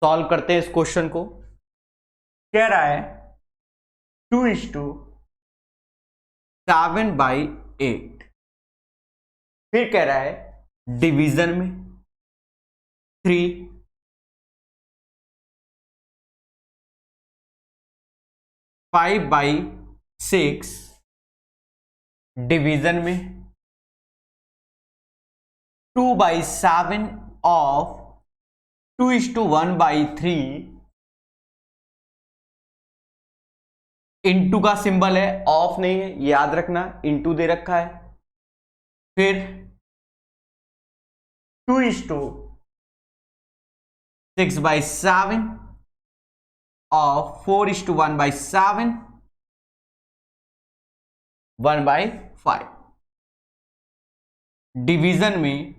Solve करते हैं इस क्वेश्चन को। कह रहा है 2:7/8। फिर कह रहा है डिवीजन में 3, 5/6, डिवीजन में 2/7 ऑफ 2:1/3। इंटू का सिंबल है, ऑफ नहीं है, याद रखना, इंटू दे रखा है। फिर 2:6/7 ऑफ 4:1/7, 1/5। डिवीजन में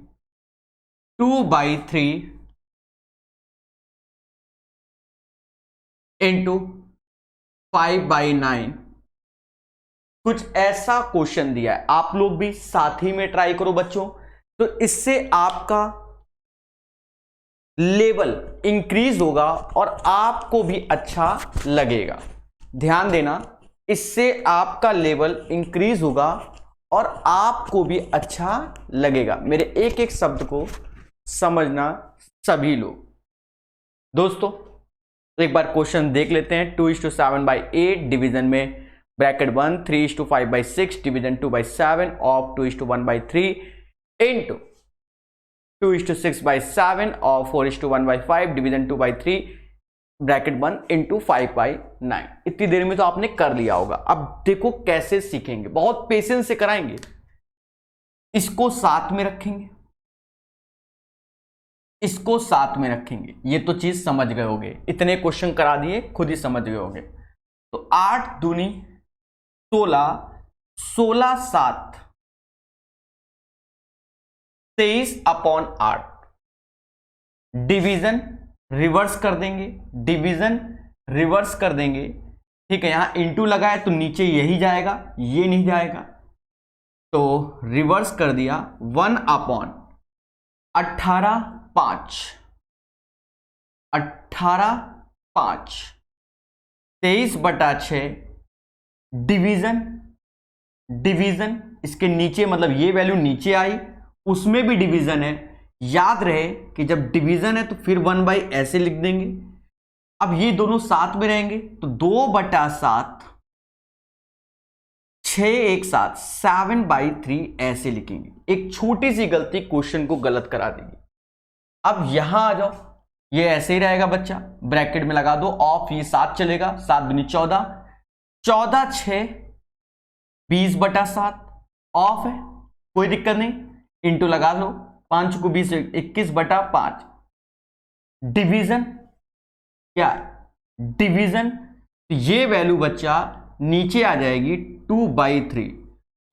2/3 इंटू 5/9। कुछ ऐसा क्वेश्चन दिया है, आप लोग भी साथ ही में ट्राई करो बच्चों, तो इससे आपका लेवल इंक्रीज होगा और आपको भी अच्छा लगेगा। ध्यान देना, इससे आपका लेवल इंक्रीज होगा और आपको भी अच्छा लगेगा। मेरे एक एक शब्द को समझना सभी लोग। दोस्तों एक बार क्वेश्चन देख लेते हैं। 2:7/8 डिवीजन में ब्रैकेट 1, 3:5/6 डिवीजन 2/7 ऑफ 2:1/3 इंटू 2:6/7 और 4:1/5 डिवीजन 2/3 ब्रैकेट 1 इंटू 5/9। इतनी देर में तो आपने कर लिया होगा। अब देखो कैसे सीखेंगे, बहुत पेशेंस से कराएंगे। इसको साथ में रखेंगे, इसको साथ में रखेंगे, ये तो चीज समझ गए होगे, इतने क्वेश्चन करा दिए, खुद ही समझ गए होगे। तो 8 दूनी 16, 16/7 23/8। डिवीजन रिवर्स कर देंगे, डिवीजन रिवर्स कर देंगे, ठीक है। यहां इंटू लगा है तो नीचे यही जाएगा, ये नहीं जाएगा, तो रिवर्स कर दिया। 1/18/5, 18/5, 23/6 डिवीजन, डिवीजन इसके नीचे, मतलब ये वैल्यू नीचे आई, उसमें भी डिवीजन है। याद रहे कि जब डिवीजन है तो फिर 1/, ऐसे लिख देंगे। अब ये दोनों साथ में रहेंगे तो 2/7, 6 एक साथ 7/3 ऐसे लिखेंगे। एक छोटी सी गलती क्वेश्चन को गलत करा देगी। अब यहां आ जाओ, ये ऐसे ही रहेगा बच्चा, ब्रैकेट में लगा दो ऑफ, ये 7 चलेगा, 7 दूनी 14, 14/6 20/7 ऑफ है, कोई दिक्कत नहीं, इंटू लगा लो, 5 को 20 21/5। डिवीजन क्या, डिवीजन, ये वैल्यू बच्चा नीचे आ जाएगी 2/3।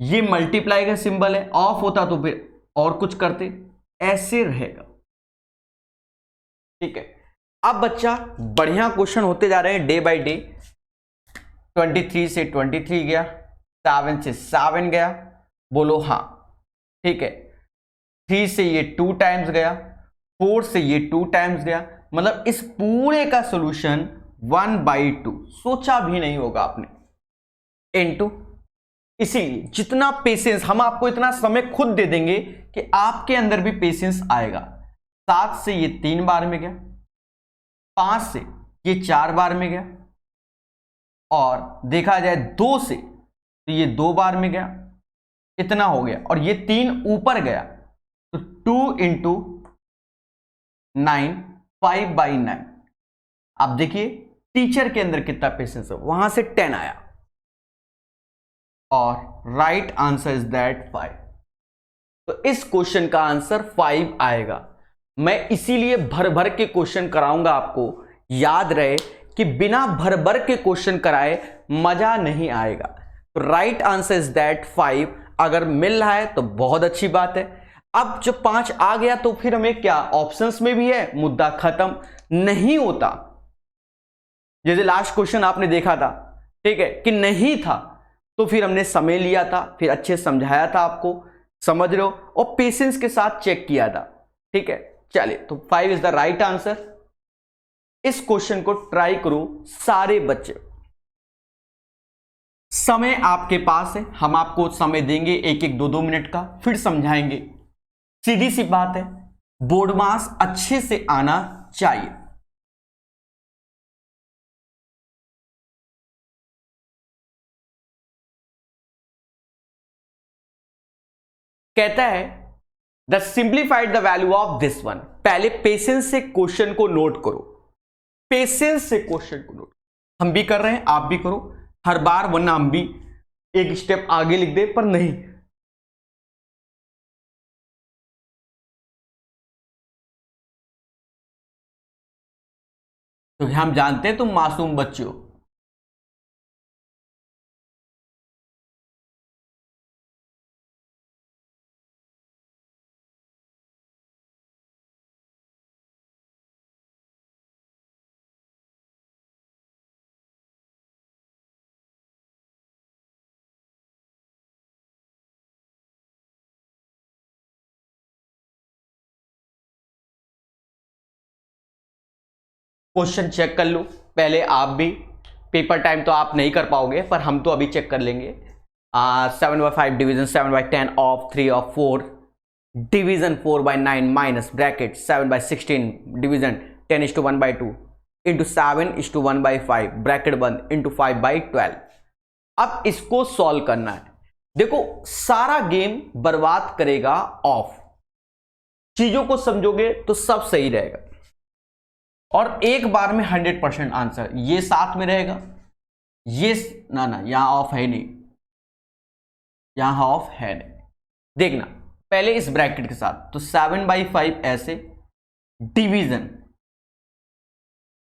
ये मल्टीप्लाई का सिंबल है, ऑफ होता तो फिर और कुछ करते, ऐसे रहेगा, ठीक है। अब बच्चा बढ़िया क्वेश्चन होते जा रहे हैं डे बाय डे। 23 से 23 गया, 7 से 7 गया, बोलो हाँ, ठीक है। 3 से ये 2 टाइम्स गया, 4 से ये 2 टाइम्स गया, मतलब इस पूरे का सॉल्यूशन 1/2, सोचा भी नहीं होगा आपने, इनटू। इसीलिए जितना पेशेंस, हम आपको इतना समय खुद दे देंगे कि आपके अंदर भी पेशेंस आएगा। 7 से ये 3 बार में गया, 5 से ये 4 बार में गया, और देखा जाए 2 से तो ये 2 बार में गया, इतना हो गया, और ये 3 ऊपर गया तो 2 इंटू 9, 5/9। आप देखिए टीचर के अंदर कितना पेशेंस है, वहां से 10 आया, और राइट आंसर इज दैट 5। तो इस क्वेश्चन का आंसर 5 आएगा। मैं इसीलिए भर भर के क्वेश्चन कराऊंगा आपको। याद रहे कि बिना भर भर के क्वेश्चन कराए मजा नहीं आएगा। तो राइट आंसर इज दैट 5। अगर मिल रहा है तो बहुत अच्छी बात है। अब जब 5 आ गया तो फिर हमें क्या, ऑप्शंस में भी है, मुद्दा खत्म नहीं होता। जैसे लास्ट क्वेश्चन आपने देखा था, ठीक है, कि नहीं था, तो फिर हमने समय लिया था, फिर अच्छे समझाया था आपको, समझ रहे हो, और पेशेंस के साथ चेक किया था, ठीक है। चलिए, तो 5 इज द राइट आंसर। इस क्वेश्चन को ट्राई करो सारे बच्चे। समय आपके पास है, हम आपको समय देंगे 1-1, 2-2 मिनट का, फिर समझाएंगे। सीधी सी बात है, बोर्ड मास अच्छे से आना चाहिए। कहता है the simplified the value of this one. पहले पेशेंस से क्वेश्चन को नोट करो, पेशेंस से क्वेश्चन को नोट। हम भी कर रहे हैं, आप भी करो हर बार, वरना हम भी एक स्टेप आगे लिख दे, पर नहीं। क्योंकि हम जानते हैं तुम मासूम बच्चे हो। क्वेश्चन चेक कर लो पहले आप भी। पेपर टाइम तो आप नहीं कर पाओगे, पर हम तो अभी चेक कर लेंगे। 7/5 division 7/10 of 3 of 4 division 4/9 minus bracket 7/16 division 10:1/2 into 7:1/5 bracket बंद इंटू 5/12। अब इसको सॉल्व करना है। देखो सारा गेम बर्बाद करेगा ऑफ, चीजों को समझोगे तो सब सही रहेगा। और एक बार में 100% आंसर, ये साथ में रहेगा, ये ना यहां ऑफ है नहीं, यहां ऑफ है नहीं। देखना पहले इस ब्रैकेट के साथ, तो 7/5 ऐसे डिवीजन,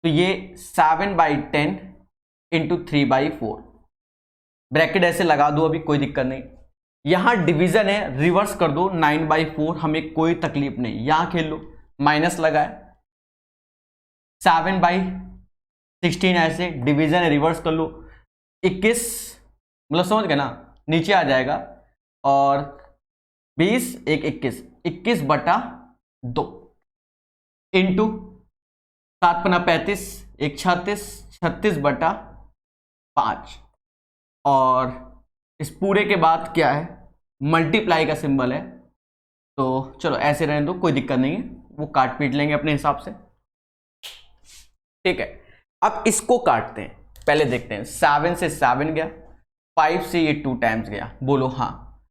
तो ये 7/10 इंटू 3/4 ब्रैकेट ऐसे लगा दो, अभी कोई दिक्कत नहीं। यहां डिवीजन है, रिवर्स कर दो 9/4, हमें कोई तकलीफ नहीं, यहां खेल लो, माइनस लगाए 7/16 ऐसे डिवीजन है, रिवर्स कर लो 21, मतलब समझ गए ना, नीचे आ जाएगा। और 20 1 21 21/2 इंटू 7×35 1 36 36/5। और इस पूरे के बाद क्या है, मल्टीप्लाई का सिंबल है, तो चलो ऐसे रहने दो, कोई दिक्कत नहीं है, वो काट पीट लेंगे अपने हिसाब से। ठीक है, अब इसको काटते हैं, पहले देखते हैं। 7 से 7 गया, 5 से ये 2 टाइम्स गया, बोलो हाँ।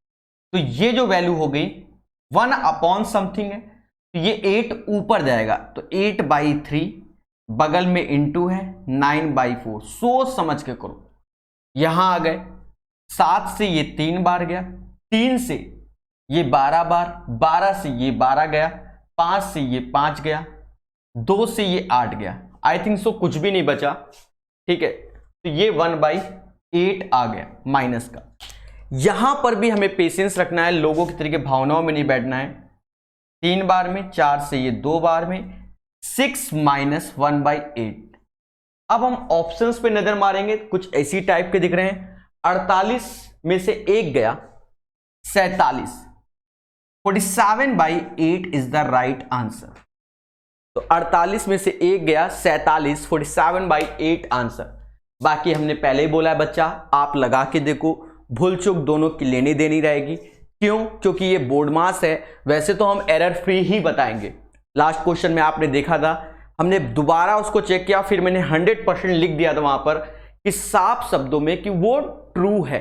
तो ये जो वैल्यू हो गई 1 समथिंग है, तो ये 8 ऊपर जाएगा, तो 8/3 बगल में इंटू है 9/4। सोच समझ के करो, यहां आ गए 7 से ये 3 बार गया, 3 से ये 12 बार, 12 से ये 12 गया, 5 से ये 5 गया, 2 से ये 8 गया। आई थिंक सो कुछ भी नहीं बचा। ठीक है, तो ये 1/8 आ गया माइनस का। यहां पर भी हमें पेशेंस रखना है, लोगों की तरीके भावनाओं में नहीं बैठना है। 3 बार में, 4 से ये 2 बार में, 6 - 1/8। अब हम ऑप्शंस पे नजर मारेंगे, कुछ ऐसी टाइप के दिख रहे हैं। 48 में से 1 गया 47, 47/8 इज द राइट आंसर। तो 48 में से 1 गया 47, 47/8 आंसर। बाकी हमने पहले ही बोला है बच्चा, आप लगा के देखो, भूल चूक दोनों की लेनी देनी रहेगी। क्यों? क्योंकि ये बोर्ड मास है। वैसे तो हम एरर फ्री ही बताएंगे। लास्ट क्वेश्चन में आपने देखा था, हमने दोबारा उसको चेक किया, फिर मैंने 100% लिख दिया था वहां पर कि साफ शब्दों में कि वो ट्रू है।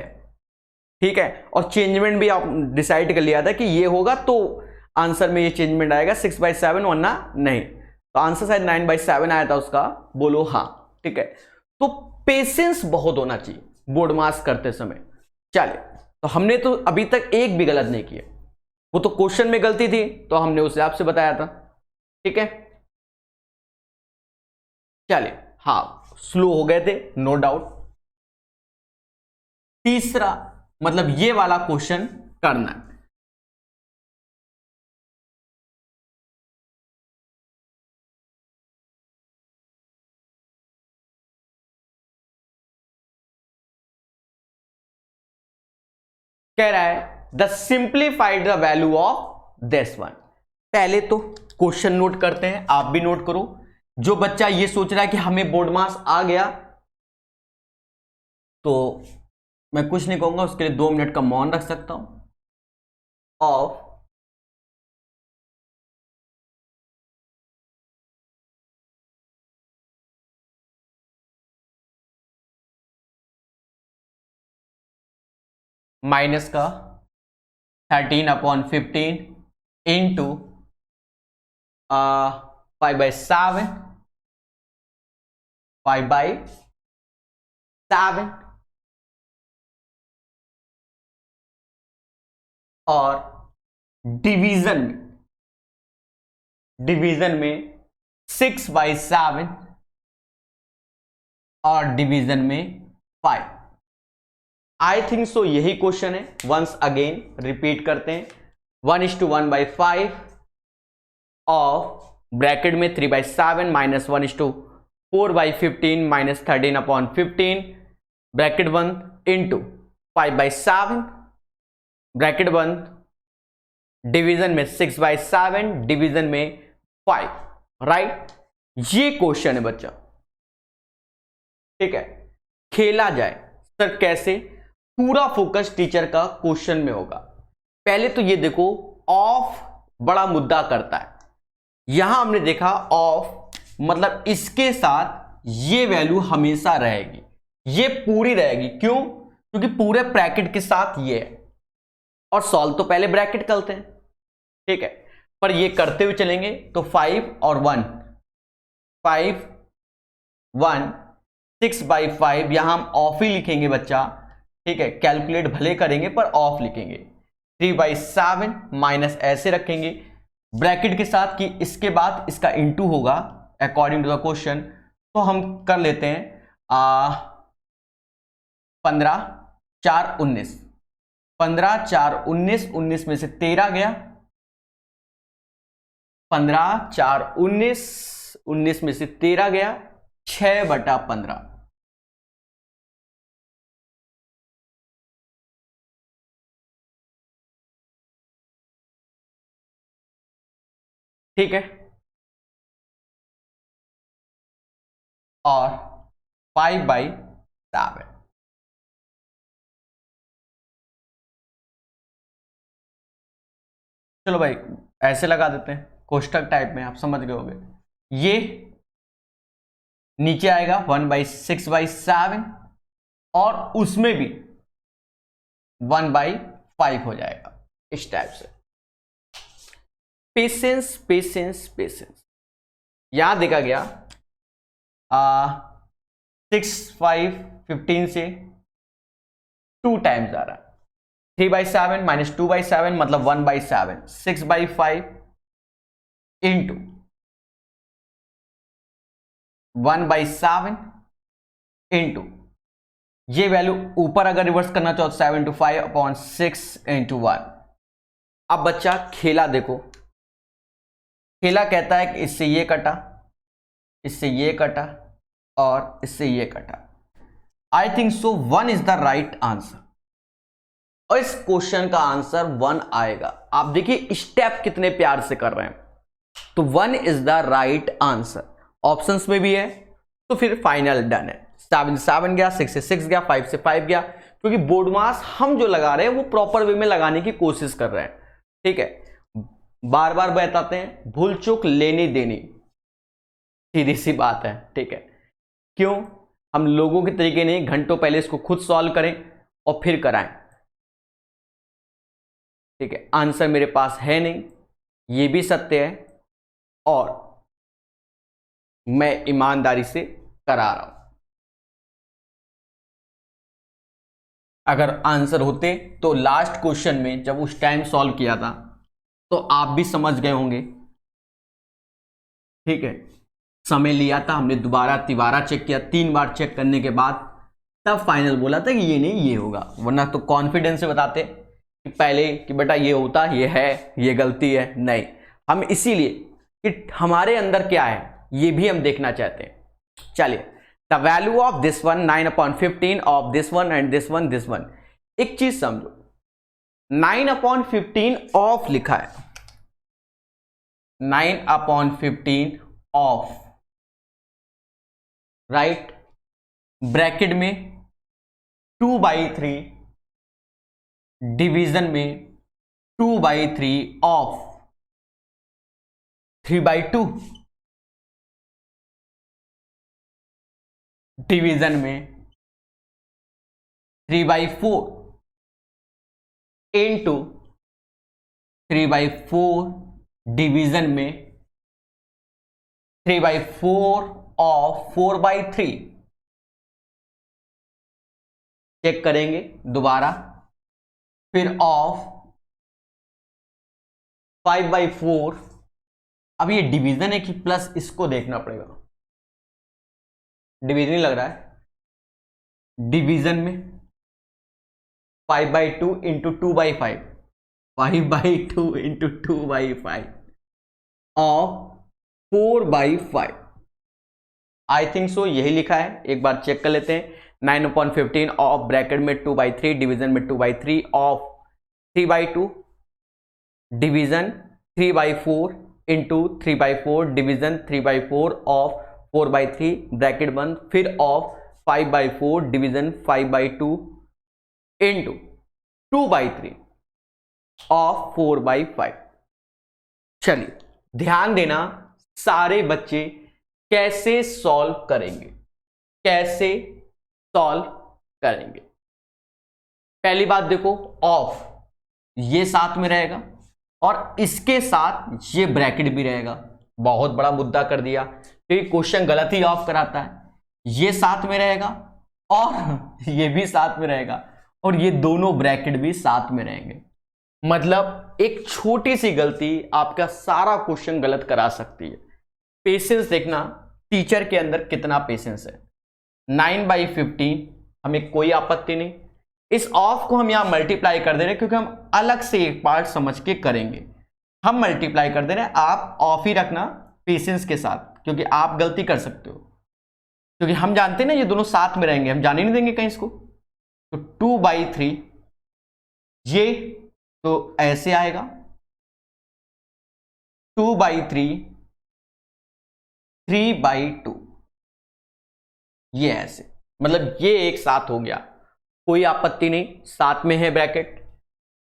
ठीक है, और चेंजमेंट भी आप डिसाइड कर लिया था कि ये होगा तो आंसर में ये चेंजमेंट आएगा 6/7, वरना नहीं। तो आंसर शायद 9/7 आया था उसका, बोलो हाँ। ठीक है, तो पेशेंस बहुत होना चाहिए बोर्ड मास करते समय। चलिए, तो हमने तो अभी तक एक भी गलत नहीं किया, वो तो क्वेश्चन में गलती थी तो हमने उसे आपसे बताया था। ठीक है, चलिए, हाँ स्लो हो गए थे नो डाउट। तीसरा मतलब ये वाला क्वेश्चन करना है। कह रहा है the simplified the value of this one. पहले तो क्वेश्चन नोट करते हैं, आप भी नोट करो। जो बच्चा ये सोच रहा है कि हमें बोर्ड मास आ गया, तो मैं कुछ नहीं कहूंगा, उसके लिए 2 मिनट का मौन रख सकता हूं। ऑफ माइनस का 13/15 इंटू 5/7 5/7 और डिवीजन में 6/7 और डिवीजन में 5। आई थिंक सो यही क्वेश्चन है। वंस अगेन रिपीट करते हैं। 1:1/5 ऑफ ब्रैकेट में 3/7 माइनस 1:4/15 माइनस 13/15 ब्रैकेट बंद इंटू 5/7 ब्रैकेट बंद डिवीजन में 6/7 डिवीजन में 5। राइट, ये क्वेश्चन है बच्चा। ठीक है, खेला जाए सर कैसे? पूरा फोकस टीचर का क्वेश्चन में होगा। पहले तो ये देखो, ऑफ बड़ा मुद्दा करता है। यहां हमने देखा ऑफ मतलब इसके साथ ये वैल्यू हमेशा रहेगी, ये पूरी रहेगी। क्यों? क्योंकि पूरे ब्रैकेट के साथ ये है। और सॉल्व तो पहले ब्रैकेट करते हैं, ठीक है, पर ये करते हुए चलेंगे तो 5 और 1 5 1 6/5 यहां हम ऑफ ही लिखेंगे बच्चा। ठीक है, कैलकुलेट भले करेंगे पर ऑफ लिखेंगे। 3/7 माइनस ऐसे रखेंगे ब्रैकेट के साथ कि इसके बाद इसका इंटू होगा अकॉर्डिंग टू द क्वेश्चन। तो हम कर लेते हैं 15 4 19 15 4 19 19 में से 13 गया, 15 4 19 19 में से 13 गया, 6/15। ठीक है, और 5/7। चलो भाई ऐसे लगा देते हैं कोष्ठक टाइप में, आप समझ गए होंगे। ये नीचे आएगा 1/6/7 और उसमें भी 1/5 हो जाएगा इस टाइप से। Patience patience patience. यहां देखा गया 6/5 से 2 टाइम्स आ रहा है। 3/7 माइनस 2/7 मतलब 1/7। 6/5 इंटू 1/7 इंटू ये वैल्यू ऊपर अगर रिवर्स करना चाहो 7/5/6 इंटू 1। अब बच्चा खेला देखो, खेला कहता है कि इससे ये कटा, इससे ये कटा और इससे ये कटा। I think so 1 is the right answer और इस क्वेश्चन का आंसर 1 आएगा। आप देखिए स्टेप कितने प्यार से कर रहे हैं। तो 1 is the right answer. Options में भी है तो फिर फाइनल डन है। 7 से 7 गया, 6 से 6 गया, 5 से 5 गया, क्योंकि बोर्ड मास हम जो लगा रहे हैं वो प्रॉपर वे में लगाने की कोशिश कर रहे हैं। ठीक है, बार बार बताते हैं, भूल चूक लेनी देनी, सीधी सी बात है। ठीक है, क्यों? हम लोगों के तरीके नहीं, घंटों पहले इसको खुद सॉल्व करें और फिर कराएं। ठीक है, आंसर मेरे पास है नहीं, ये भी सत्य है और मैं ईमानदारी से करा रहा हूं। अगर आंसर होते तो लास्ट क्वेश्चन में जब उस टाइम सॉल्व किया था तो आप भी समझ गए होंगे। ठीक है, समय लिया था, हमने दोबारा तिबारा चेक किया, 3 बार चेक करने के बाद तब फाइनल बोला था कि ये नहीं ये होगा। वरना तो कॉन्फिडेंस से बताते कि पहले कि बेटा ये होता, ये है, ये गलती है। नहीं, हम इसीलिए कि हमारे अंदर क्या है ये भी हम देखना चाहते हैं। चलिए, the value of this one 9/15 of this one and this one. एक चीज समझो, 9/15 ऑफ लिखा है, 9/15 ऑफ राइट, ब्रैकेट में 2/3 डिवीजन में 2/3 ऑफ 3/2 डिवीजन में 3/4 इंटू 3/4 डिवीजन में 3/4 ऑफ 4/3। चेक करेंगे दोबारा, फिर ऑफ 5/4। अब ये डिवीजन है कि प्लस, इसको देखना पड़ेगा, डिवीजन ही लग रहा है। डिवीजन में 5/2 into 2/5, 5/2 into 2/5 of 4/5। I think so यही लिखा है, एक बार चेक कर लेते हैं। 9/15 ऑफ ब्रैकेट में 2/3 डिवीजन में 2/3 of 3/2 division 3/4 into 3/4 division 3/4 of 4/3 bracket बंद, फिर ऑफ 5/4 डिवीजन 5/2 इंटू 2/3 ऑफ 4/5। चलिए ध्यान देना, सारे बच्चे कैसे सॉल्व करेंगे, कैसे सॉल्व करेंगे। पहली बात देखो, ऑफ ये साथ में रहेगा और इसके साथ ये ब्रैकेट भी रहेगा। बहुत बड़ा मुद्दा कर दिया, क्योंकि क्वेश्चन गलत ही ऑफ कराता है। ये साथ में रहेगा और ये भी साथ में रहेगा और ये दोनों ब्रैकेट भी साथ में रहेंगे। मतलब एक छोटी सी गलती आपका सारा क्वेश्चन गलत करा सकती है। पेशेंस देखना टीचर के अंदर कितना पेशेंस है। 9/15 हमें कोई आपत्ति नहीं, इस ऑफ को हम यहां मल्टीप्लाई कर दे रहे हैं क्योंकि हम अलग से एक पार्ट समझ के करेंगे। हम मल्टीप्लाई कर दे रहे हैं, आप ऑफ ही रखना पेशेंस के साथ, क्योंकि आप गलती कर सकते हो, क्योंकि हम जानते हैं ना ये दोनों साथ में रहेंगे, हम जाने नहीं देंगे कहीं इसको। तो 2/3 ये तो ऐसे आएगा, 2/3 3/2 ये ऐसे, मतलब ये एक साथ हो गया, कोई आपत्ति नहीं, साथ में है ब्रैकेट।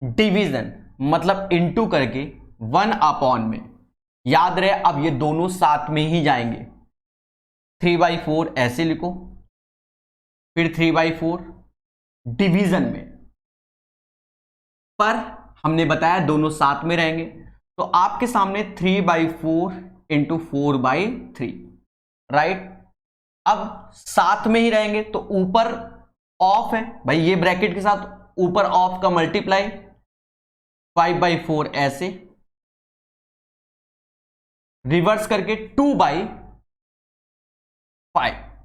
डिवीजन मतलब इनटू करके 1/, में याद रहे अब ये दोनों साथ में ही जाएंगे। 3/4 ऐसे लिखो, फिर 3/4 डिवीजन में, पर हमने बताया दोनों साथ में रहेंगे, तो आपके सामने 3/4 इंटू 4/3, राइट। अब साथ में ही रहेंगे तो ऊपर ऑफ है भाई, ये ब्रैकेट के साथ ऊपर ऑफ का मल्टीप्लाई 5/4 ऐसे, रिवर्स करके 2/5।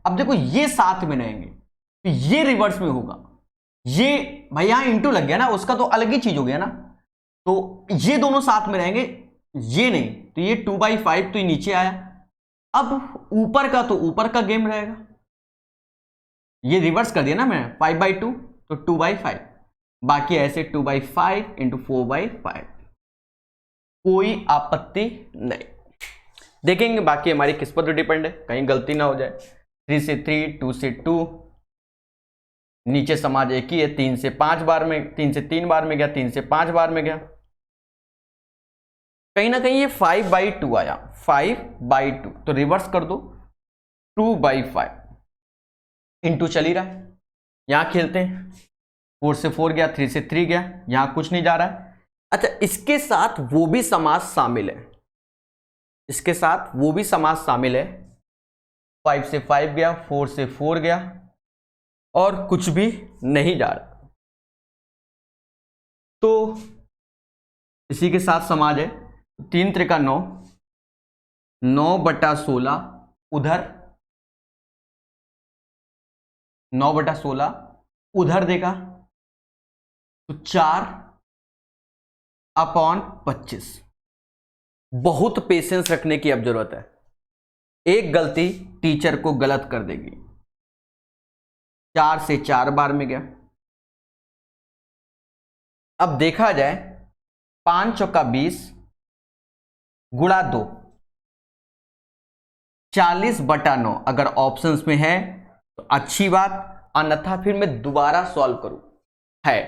अब देखो ये साथ में रहेंगे तो ये रिवर्स में होगा, ये भाई यहां इंटू लग गया ना, उसका तो अलग ही चीज हो गया ना, तो ये दोनों साथ में रहेंगे, ये नहीं, तो ये 2/5 तो ये नीचे आया। अब ऊपर का तो ऊपर का गेम रहेगा, ये रिवर्स कर दिया ना मैं, 5/2 तो 2/5, बाकी ऐसे 2/5 इंटू 4/5, कोई आपत्ति नहीं। देखेंगे बाकी हमारी किस पर तो डिपेंड है, कहीं गलती ना हो जाए। 3 से 3, 2 से 2, नीचे समाज एक ही है, 3 से 5 बार में, 3 से 3 बार में गया, 3 से 5 बार में गया, कहीं ना कहीं ये 5/2 आया, 5/2 तो रिवर्स कर दो, 2/5 इंटू चल ही रहा है, यहां खेलते हैं, 4 से 4 गया, 3 से 3 गया, यहां कुछ नहीं जा रहा है। अच्छा इसके साथ वो भी समास शामिल है, इसके साथ वो भी समास शामिल है, 5 से 5 गया, 4 से 4 गया और कुछ भी नहीं जा रहा, तो इसी के साथ समाज है। 3 त्रिका 9, 9/16 उधर, 9/16 उधर देगा तो 4/25। बहुत पेशेंस रखने की अब जरूरत है, एक गलती टीचर को गलत कर देगी। 4 से 4 बार में गया, अब देखा जाए 5 चौका 20 गुणा 2, 40/9 अगर ऑप्शंस में है तो अच्छी बात, अन्यथा फिर मैं दोबारा सॉल्व करूं, है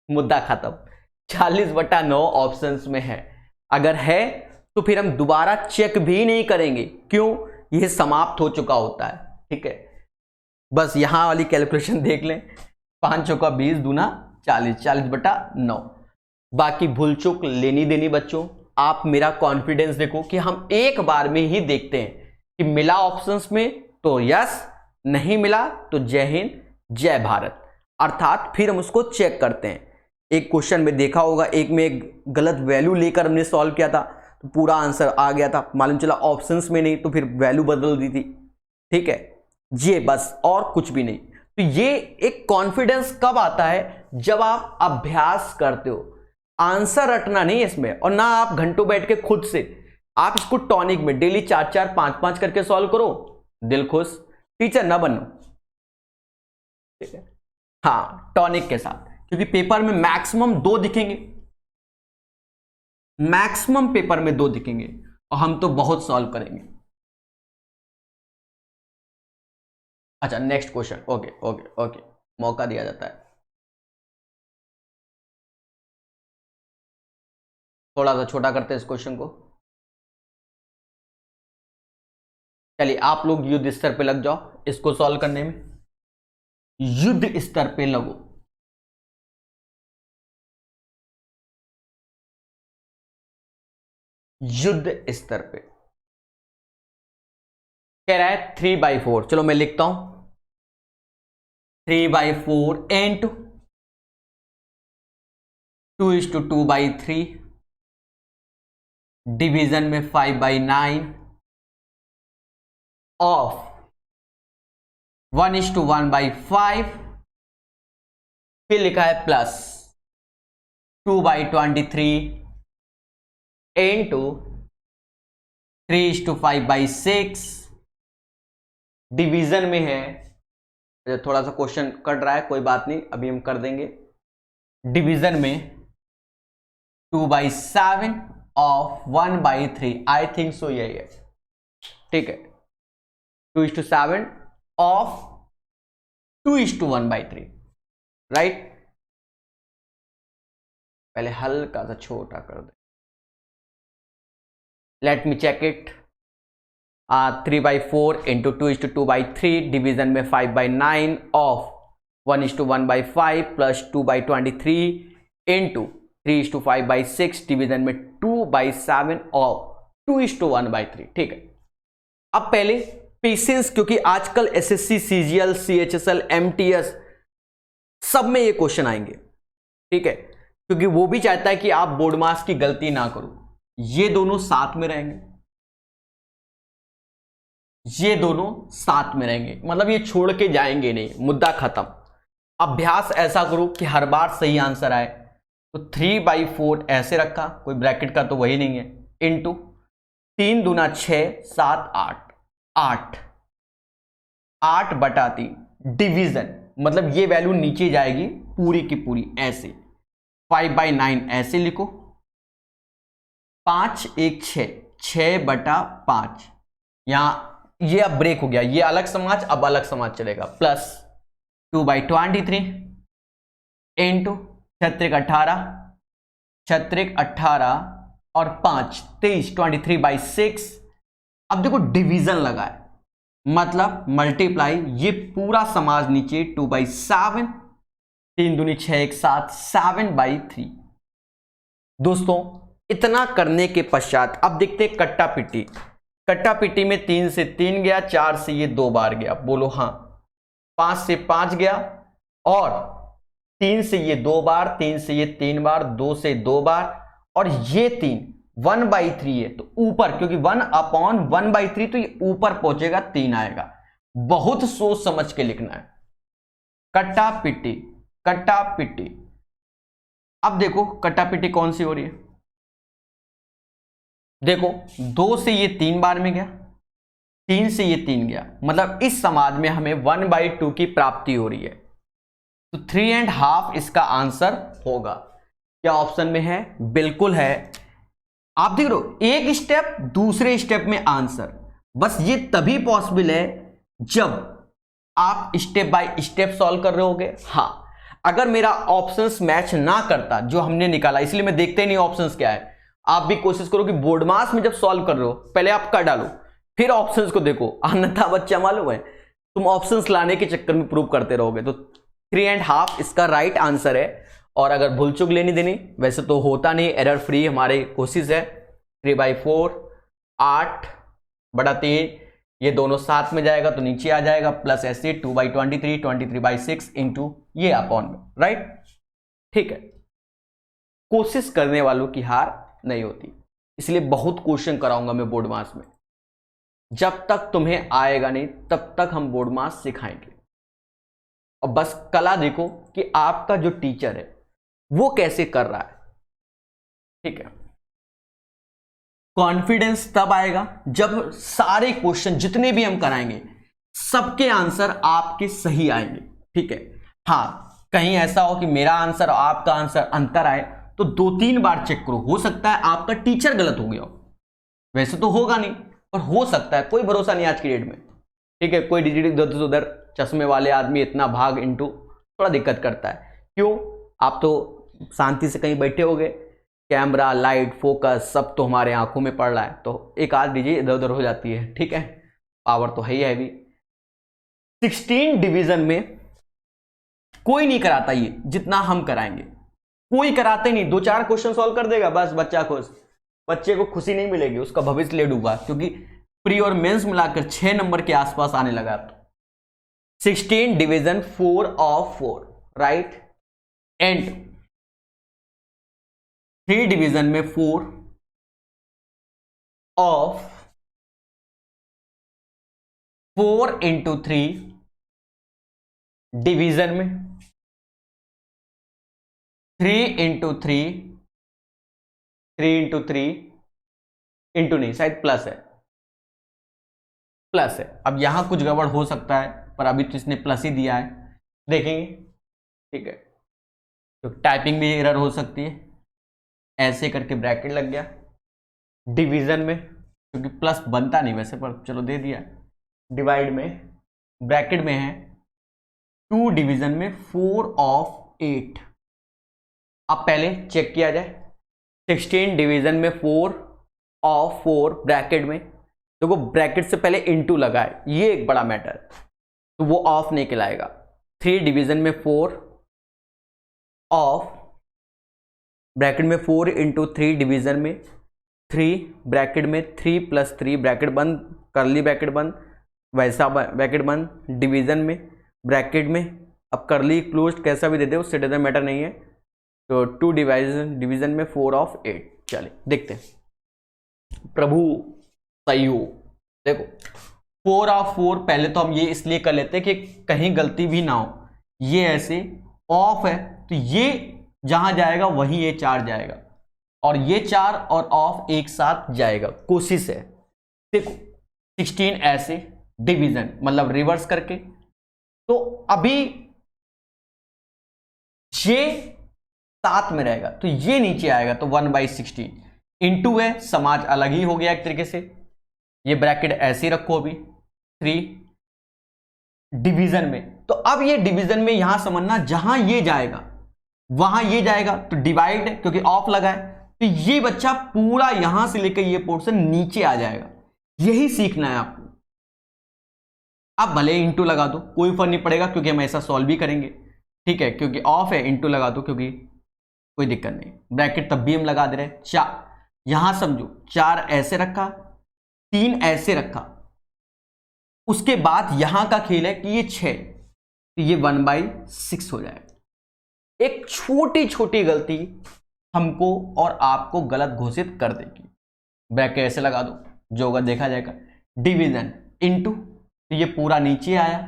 मुद्दा खत्म। 40/9 ऑप्शंस में है, अगर है तो फिर हम दोबारा चेक भी नहीं करेंगे, क्यों, यह समाप्त हो चुका होता है। ठीक है, बस यहां वाली कैलकुलेशन देख लें, 5 चौका 20 दूना 40, 40/9। बाकी भूल चूक लेनी देनी बच्चों, आप मेरा कॉन्फिडेंस देखो कि हम एक बार में ही देखते हैं कि मिला ऑप्शंस में तो यस, नहीं मिला तो जय हिंद जय भारत, अर्थात फिर हम उसको चेक करते हैं। एक क्वेश्चन में देखा होगा, एक में एक गलत वैल्यू लेकर हमने सॉल्व किया था तो पूरा आंसर आ गया था, मालूम चला ऑप्शंस में नहीं तो फिर वैल्यू बदल दी थी। ठीक है, ये बस और कुछ भी नहीं। तो ये एक कॉन्फिडेंस कब आता है, जब आप अभ्यास करते हो। आंसर रटना नहीं इसमें, और ना आप घंटों बैठ के खुद से, आप इसको टॉनिक में डेली 4-4, 5-5 करके सॉल्व करो, दिल खुश, टीचर ना बनो। ठीक है, हाँ टॉनिक के साथ, क्योंकि पेपर में मैक्सिमम 2 दिखेंगे, मैक्सिमम पेपर में 2 दिखेंगे, और हम तो बहुत सॉल्व करेंगे। अच्छा next question, okay okay okay, मौका दिया जाता है। थोड़ा सा छोटा करते हैं इस क्वेश्चन को। चलिए आप लोग युद्ध स्तर पे लग जाओ इसको सॉल्व करने में, युद्ध स्तर पे लगो। युद्ध स्तर पे कह रहा है 3/4, चलो मैं लिखता हूं 3/4 इंटू 2:2/3, डिवीजन में 5/9 ऑफ 1:1/5, फिर लिखा है प्लस 2/23 इंटू 3:5/6, डिवीजन में है, थोड़ा सा क्वेश्चन कट रहा है, कोई बात नहीं अभी हम कर देंगे, डिवीजन में 2/7 ऑफ 1/3, आई थिंक सो यही है। ठीक है, 2:7 ऑफ 2:1/3, राइट। पहले हल्का सा छोटा कर दे, let me check it. 3/4 into 2:2/3, division में 5/9 ऑफ 1:1/5 प्लस 2/23 इंटू 3:5/6, डिवीजन में 2/7 ऑफ 2:1/3। ठीक है, अब पहले पेशेंस, क्योंकि आजकल एसएससी, सीजीएल, सीएचएसएल, एमटीएस सब में ये क्वेश्चन आएंगे। ठीक है, क्योंकि वो भी चाहता है कि आप बोर्ड मास की गलती ना करो। ये दोनों साथ में रहेंगे, ये दोनों साथ में रहेंगे, मतलब ये छोड़ के जाएंगे नहीं, मुद्दा खत्म। अभ्यास ऐसा करो कि हर बार सही आंसर आए। तो 3/4 ऐसे रखा, कोई ब्रैकेट का तो वही नहीं है, इंटू 3 दूना 6, 7 8, 8/3, डिवीजन मतलब ये वैल्यू नीचे जाएगी पूरी की पूरी, ऐसे 5/9 ऐसे लिखो, 5 1 6, 6/5, यहां ये अब ब्रेक हो गया, ये अलग समाज, अब अलग समाज चलेगा, प्लस 2/23 इंटू 18 और 5 23, 23/6। अब देखो डिवीजन लगा है, मतलब मल्टीप्लाई, ये पूरा समाज नीचे 2/7, 3 दूनी 6, 1 7, 7/3। दोस्तों इतना करने के पश्चात अब देखते हैं कट्टा पिट्टी। कट्टा पिट्टी में 3 से 3 गया, 4 से ये 2 बार गया, बोलो हाँ, 5 से 5 गया, और 3 से ये 2 बार, 3 से ये 3 बार, 2 से 2 बार, और ये 3 1/3 है तो ऊपर, क्योंकि 1/1/3 तो ये ऊपर पहुंचेगा, 3 आएगा। बहुत सोच समझ के लिखना है। कट्टा पिट्टी, कट्टा पिट्टी। अब देखो कट्टा पिट्टी कौन सी हो रही है, देखो 2 से ये 3 बार में गया, 3 से ये 3 गया, मतलब इस समाज में हमें 1/2 की प्राप्ति हो रही है, तो 3.5 इसका आंसर होगा। क्या ऑप्शन में है? बिल्कुल है। आप देख लो एक स्टेप दूसरे स्टेप में आंसर, बस ये तभी पॉसिबल है जब आप स्टेप बाय स्टेप सॉल्व कर रहे होगे। हाँ, अगर मेरा ऑप्शंस मैच ना करता जो हमने निकाला, इसलिए मैं देखते ही नहीं ऑप्शंस क्या है। आप भी कोशिश करो कि बोर्ड मास में जब सॉल्व कर रहे हो पहले आप कर डालो, फिर ऑप्शंस को देखो, अन्यथा बच्चा मालूम है तुम ऑप्शंस लाने के चक्कर में प्रूव करते रहोगे। तो 3.5 इसका राइट आंसर है। और अगर भूल चूक लेनी देनी, वैसे तो होता नहीं, एरर फ्री हमारी कोशिश है। 3/4 8/3, ये दोनों साथ में जाएगा तो नीचे आ जाएगा, प्लस ऐसे 2/23 23/6 इंटू ये अपॉन में, राइट। ठीक है, कोशिश करने वालों की हार नहीं होती, इसलिए बहुत क्वेश्चन कराऊंगा मैं बोर्ड मास में। जब तक तुम्हें आएगा नहीं तब तक हम बोर्ड मास सिखाएंगे। और बस कला देखो कि आपका जो टीचर है वो कैसे कर रहा है। ठीक है, कॉन्फिडेंस तब आएगा जब सारे क्वेश्चन जितने भी हम कराएंगे सबके आंसर आपके सही आएंगे। ठीक है, हाँ, कहीं ऐसा हो कि मेरा आंसर और आपका आंसर अंतर आए तो 2-3 बार चेक करो, हो सकता है आपका टीचर गलत हो गया हो, वैसे तो होगा नहीं पर हो सकता है, कोई भरोसा नहीं आज की डेट में। ठीक है, कोई डिजिट इधर से उधर, चश्मे वाले आदमी इतना भाग इंटू थोड़ा दिक्कत करता है। क्यों? आप तो शांति से कहीं बैठे होगे, कैमरा लाइट फोकस सब तो हमारे आंखों में पड़ रहा है, तो एक आध डिजिट इधर उधर हो जाती है। ठीक है, पावर तो है ही हैवी। 16 डिवीजन में कोई नहीं कराता ये जितना हम कराएंगे, कोई कराते नहीं। 2-4 क्वेश्चन सॉल्व कर देगा बस बच्चा खुश, बच्चे को खुशी नहीं मिलेगी, उसका भविष्य ले डूबा, क्योंकि प्री और मेंस मिलाकर 6 नंबर के आसपास आने लगा। तो 16 division 4 of 4, right, and 3 division में 4 of 4 into 3 डिवीजन में 3 into 3 3 into 3 इंटू नहीं, शायद प्लस है, प्लस है। अब यहां कुछ गड़बड़ हो सकता है पर अभी तो इसने प्लस ही दिया है, देखेंगे। ठीक है, तो टाइपिंग भी एरर हो सकती है, ऐसे करके ब्रैकेट लग गया डिवीजन में, क्योंकि प्लस बनता नहीं वैसे, पर चलो दे दिया। डिवाइड में ब्रैकेट में है 2 डिवीजन में 4 of 8। अब पहले चेक किया जाए, 16 डिवीजन में 4 of 4 ब्रैकेट में, देखो ब्रैकेट से पहले इंटू लगा है, ये एक बड़ा मैटर, तो वो ऑफ नहीं कहलाएगा। 3 डिवीजन में 4 ऑफ ब्रैकेट में 4 इंटू 3 डिवीजन में 3 ब्रैकेट में 3 + 3 ब्रैकेट बंद, करली ब्रैकेट बंद, वैसा ब्रैकेट बंद, डिवीजन में ब्रैकेट में, अब करली क्लोज कैसा भी दे दे उससे डजंट मैटर नहीं है। तो 2 डिवीजन में 4 of 8। चलिए देखते हैं, प्रभु सही हो। देखो 4 of 4, पहले तो हम ये इसलिए कर लेते हैं कि कहीं गलती भी ना हो, ये ऐसे ऑफ है तो ये जहां जाएगा वहीं ये 4 जाएगा, और ये 4 और ऑफ एक साथ जाएगा, कोशिश है। देखो 16 ऐसे डिवीजन मतलब रिवर्स करके, तो अभी ये साथ में रहेगा तो ये नीचे आएगा, तो 1/16 इंटू है, समाज अलग ही हो गया एक तरीके से। ये ब्रैकेट ऐसे ही रखो अभी 3 डिवीजन में, तो अब ये डिवीजन में यहां समझना जहां ये जाएगा वहां ये जाएगा, तो डिवाइड है क्योंकि ऑफ लगा है, तो ये बच्चा पूरा यहां से लेकर ये पोर्शन नीचे आ जाएगा। यही सीखना है आपको। अब भले इंटू लगा दो कोई फर्क नहीं पड़ेगा, क्योंकि हम ऐसा सॉल्व भी करेंगे। ठीक है, क्योंकि ऑफ है, इंटू लगा दो क्योंकि कोई दिक्कत नहीं, ब्रैकेट तब भी हम लगा दे रहे हैं। 4 यहां समझो, 4 ऐसे रखा, 3 ऐसे रखा, उसके बाद यहां का खेल है कि ये 6, तो ये 1/6 हो जाएगा। एक छोटी छोटी गलती हमको और आपको गलत घोषित कर देगी। ब्रैकेट ऐसे लगा दो, जो होगा देखा जाएगा। डिवीजन इंटू, तो ये पूरा नीचे आया,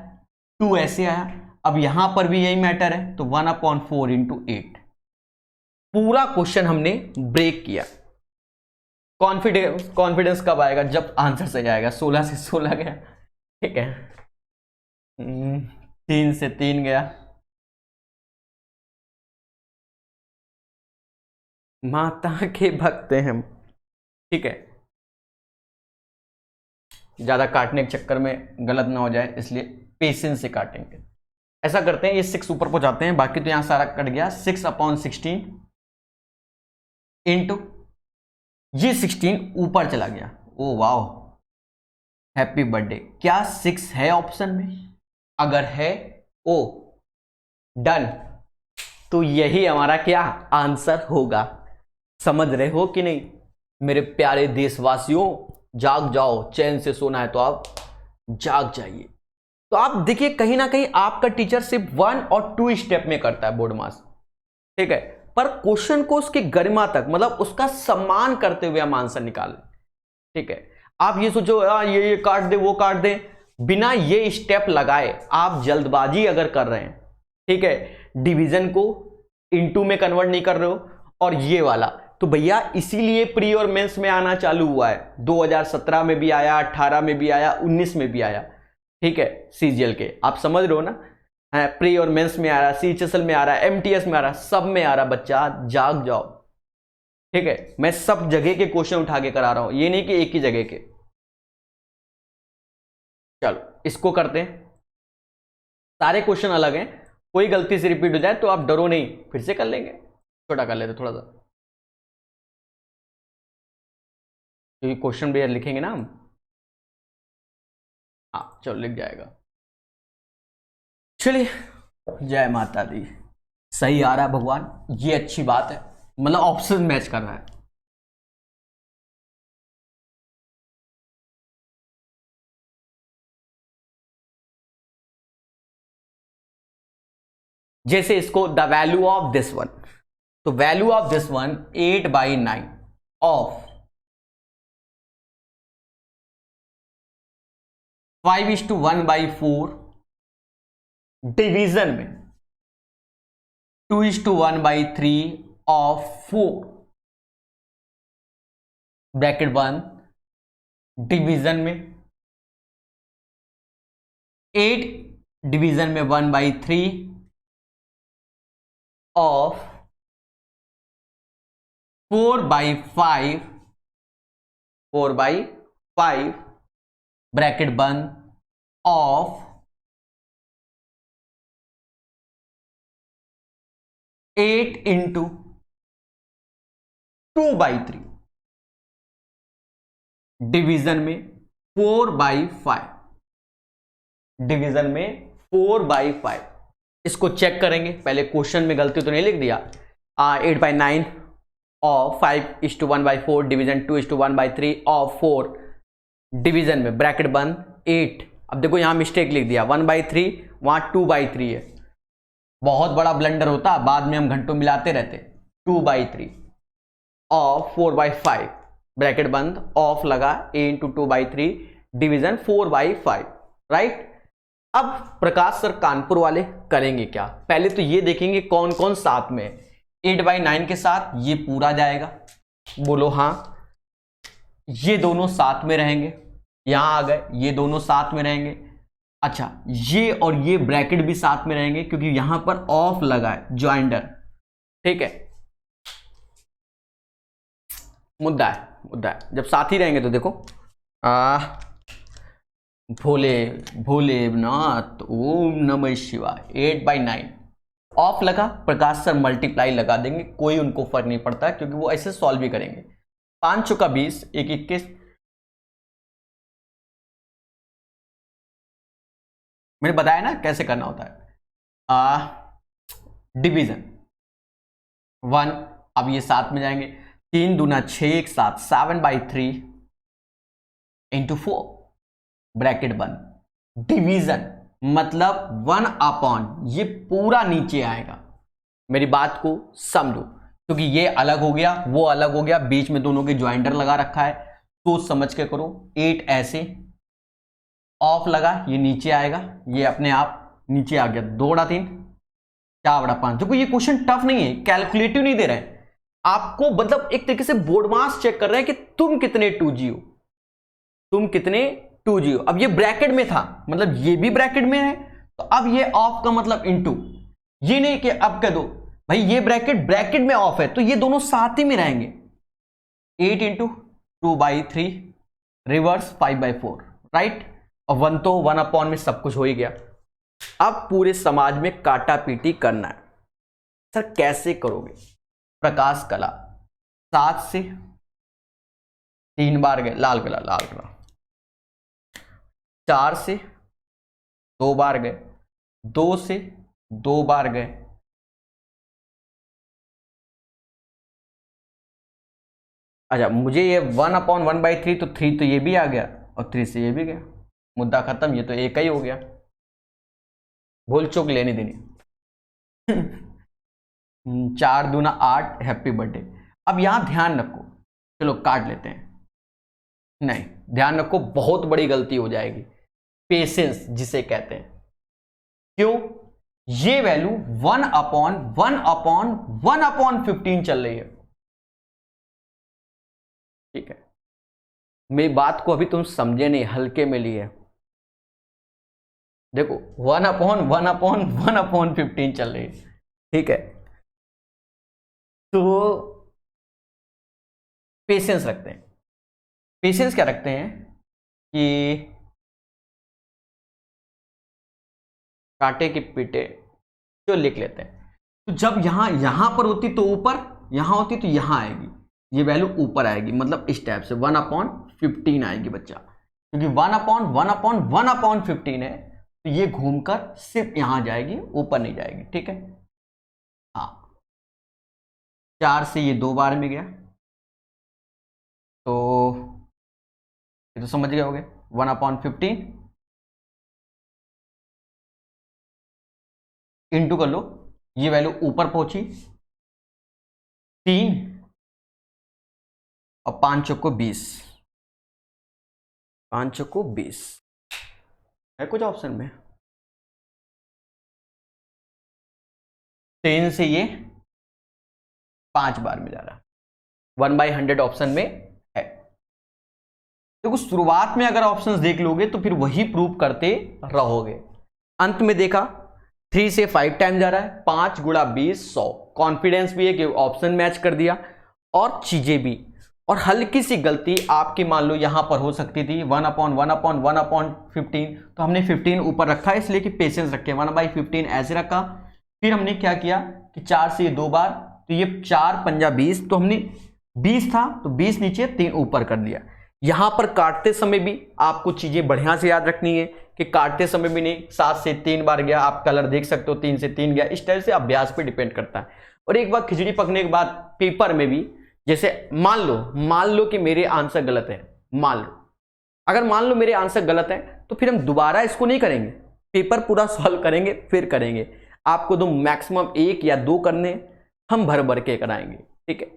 2 ऐसे आया, अब यहां पर भी यही मैटर है, तो 1/4 इंटू 8। पूरा क्वेश्चन हमने ब्रेक किया। कॉन्फिडेंस कब आएगा? जब आंसर सही आएगा। 16 से 16 गया, ठीक है, 3 से 3 गया, माता के भक्त हैं हम, ठीक है। ज़्यादा काटने के चक्कर में गलत ना हो जाए, इसलिए पेशेंस से काटेंगे। ऐसा करते हैं, ये 6 ऊपर को जाते हैं, बाकी तो यहाँ सारा कट गया। 6/16 इंटू ये 16 ऊपर चला गया। Oh wow, happy birthday. क्या 6 है ऑप्शन में? अगर है, ओ डन, तो यही हमारा क्या आंसर होगा। समझ रहे हो कि नहीं मेरे प्यारे देशवासियों? जाग जाओ, चैन से सोना है तो आप जाग जाइए। तो आप देखिए, कहीं ना कहीं आपका टीचर सिर्फ 1 और 2 स्टेप में करता है बोर्ड मास, ठीक है, पर क्वेश्चन को उसकी गरिमा तक, मतलब उसका सम्मान करते हुए हम आंसर निकालें, ठीक है। आप ये सोचो ये काट दे, वो काट दे, बिना ये स्टेप लगाए आप जल्दबाजी अगर कर रहे हैं, ठीक है, डिवीजन को इनटू में कन्वर्ट नहीं कर रहे हो, और ये वाला, तो भैया इसीलिए प्री और मेंस में आना चालू हुआ है। 2017 में भी आया, 18 में भी आया, 19 में भी आया, ठीक है, सीजीएल के, आप समझ रहे हो ना, है प्री और मेंस में आ रहा है, सीएचएसएल में आ रहा है, एमटीएस में आ रहा है, सब में आ रहा है। बच्चा जाग जाओ, ठीक है, मैं सब जगह के क्वेश्चन उठा के करा रहा हूं, ये नहीं कि एक ही जगह के। चलो इसको करते हैं, सारे क्वेश्चन अलग हैं, कोई गलती से रिपीट हो जाए तो आप डरो नहीं, फिर से कर लेंगे। छोटा कर लेते थोड़ा सा, क्योंकि क्वेश्चन भी लिखेंगे ना हम। हाँ चलो, लिख जाएगा। चलिए, जय माता दी। सही आ रहा है भगवान, ये अच्छी बात है, मतलब ऑप्शन मैच कर रहा है। जैसे इसको the value of this one, तो value of this one 8/9 of 5:1/4 division में 2:1/3 ऑफ 4 ब्रैकेट बंद डिवीजन में 8 डिवीजन में 1/3 ऑफ 4/5 ब्रैकेट बंद ऑफ 8 इंटू 2/3 डिवीजन में 4/5 डिवीजन में 4/5। इसको चेक करेंगे, पहले क्वेश्चन में गलती तो नहीं लिख दिया। 8/9 और 5:1/4 डिवीजन 2:1/3 और 4 डिवीजन में ब्रैकेट बंद 8। अब देखो यहां मिस्टेक लिख दिया, 1/3 वहां 2/3 है, बहुत बड़ा ब्लंडर होता, बाद में हम घंटों मिलाते रहते। 2/3 और 4/5 ब्रैकेट बंद ऑफ लगा a इंटू 2/3 डिवीजन 4/5, राइट। अब प्रकाश सर कानपुर वाले करेंगे क्या? पहले तो ये देखेंगे कौन कौन साथ में। 8/9 के साथ ये पूरा जाएगा, बोलो हाँ। ये दोनों साथ में रहेंगे, यहां आ गए, ये दोनों साथ में रहेंगे। अच्छा, ये और ये ब्रैकेट भी साथ में रहेंगे क्योंकि यहां पर ऑफ लगा है, ज्वाइंडर, ठीक है। मुद्दा है, जब साथ ही रहेंगे तो देखो भोले भोलेनाथ ओम नमः शिवाय। 8/9 ऑफ लगा, प्रकाश सर मल्टीप्लाई लगा देंगे, कोई उनको फर्क नहीं पड़ता क्योंकि वो ऐसे सॉल्व भी करेंगे। 5 चौका 20, 1 21। मैंने बताया ना कैसे करना होता है। डिवीजन 1, अब ये साथ में जाएंगे, 3 दूना 6 एक साथ 7/3 इंटू 4 ब्रैकेट बंद डिवीजन, मतलब 1/, ये पूरा नीचे आएगा। मेरी बात को समझो, क्योंकि ये अलग हो गया, वो अलग हो गया, बीच में दोनों के ज्वाइंटर लगा रखा है, सोच समझ के करो। 8 ऐसे ऑफ लगा, ये नीचे आएगा, ये अपने आप नीचे आ गया। 2/3 4/5। देखो ये क्वेश्चन टफ नहीं है, कैलकुलेटिव नहीं दे रहे हैं आपको, मतलब एक तरीके से बोर्ड मास चेक कर रहे हैं कि तुम कितने 2G हो, तुम कितने 2G हो। अब ये ब्रैकेट में था, मतलब ये भी ब्रैकेट में है, तो अब ये ऑफ का मतलब इनटू, ये नहीं कि अब कह दो भाई ये ब्रैकेट में ऑफ है, तो ये दोनों साथ ही में रहेंगे। 8 इंटू 2/3 रिवर्स 5/4, राइट, और 1 तो 1 अपॉन में सब कुछ हो ही गया। अब पूरे समाज में काटा पीटी करना है। सर कैसे करोगे? प्रकाश कला 7 से 3 बार गए, लाल कला 4 से 2 बार गए, 2 से 2 बार गए, अच्छा मुझे ये 1/1/3 तो 3 तो ये भी आ गया और 3 से ये भी गया, मुद्दा खत्म, ये तो एक ही हो गया, भूल चूक लेनी देनी। 4 दूना 8, हैप्पी बर्थडे। अब यहां ध्यान रखो, चलो काट लेते हैं, नहीं ध्यान रखो बहुत बड़ी गलती हो जाएगी, पेशेंस जिसे कहते हैं। क्यों? ये वैल्यू 1/1/1/15 चल रही है, ठीक है, मेरी बात को अभी तुम समझे नहीं, हल्के में लिए। देखो 1/1/1/15 चल रही है, ठीक है, तो पेशेंस रखते हैं। पेशेंस क्या रखते हैं कि काटे के पीटे जो लिख लेते हैं, तो जब यहां पर होती तो ऊपर, यहां होती तो यहां आएगी, ये वैल्यू ऊपर आएगी, मतलब इस टाइप से 1/15 आएगी बच्चा, क्योंकि 1/1/1/15 है, तो ये घूमकर सिर्फ यहां जाएगी, ऊपर नहीं जाएगी, ठीक है। हाँ 4 से ये 2 बार में गया, तो ये तो समझ गए होगे 1/15 इंटू कर लो, ये वैल्यू ऊपर पहुंची 3 और 5 चौको 20, 5 चौको 20 है कुछ ऑप्शन में, 3 से ये 5 बार में जा रहा है, 1/100 ऑप्शन में है। देखो शुरुआत में अगर ऑप्शंस देख लोगे तो फिर वही प्रूव करते रहोगे, अंत में देखा 3 से 5 टाइम जा रहा है, 5 गुणा 20 100, कॉन्फिडेंस भी है कि ऑप्शन मैच कर दिया, और चीजें भी, और हल्की सी गलती आपकी मान लो यहां पर हो सकती थी 1/1/1/15, तो हमने 15 ऊपर रखा है इसलिए कि पेशेंस रखे, 1/15 ऐसे रखा, फिर हमने क्या किया कि 4 से ये 2 बार, तो ये 4 पंजा 20, तो हमने 20 था तो 20 नीचे 3 ऊपर कर दिया। यहां पर काटते समय भी आपको चीजें बढ़िया से याद रखनी है कि काटते समय भी नहीं 7 से 3 बार गया, आप कलर देख सकते हो 3 से 3 गया, इस टाइप से अभ्यास पे डिपेंड करता है। और एक बार खिचड़ी पकने के बाद पेपर में भी, जैसे मान लो कि मेरे आंसर गलत है, अगर मान लो मेरे आंसर गलत है तो फिर हम दोबारा इसको नहीं करेंगे, पेपर पूरा सॉल्व करेंगे फिर करेंगे, आपको तो मैक्सिमम 1 या 2 करने, हम भर भर के कराएंगे, ठीक है।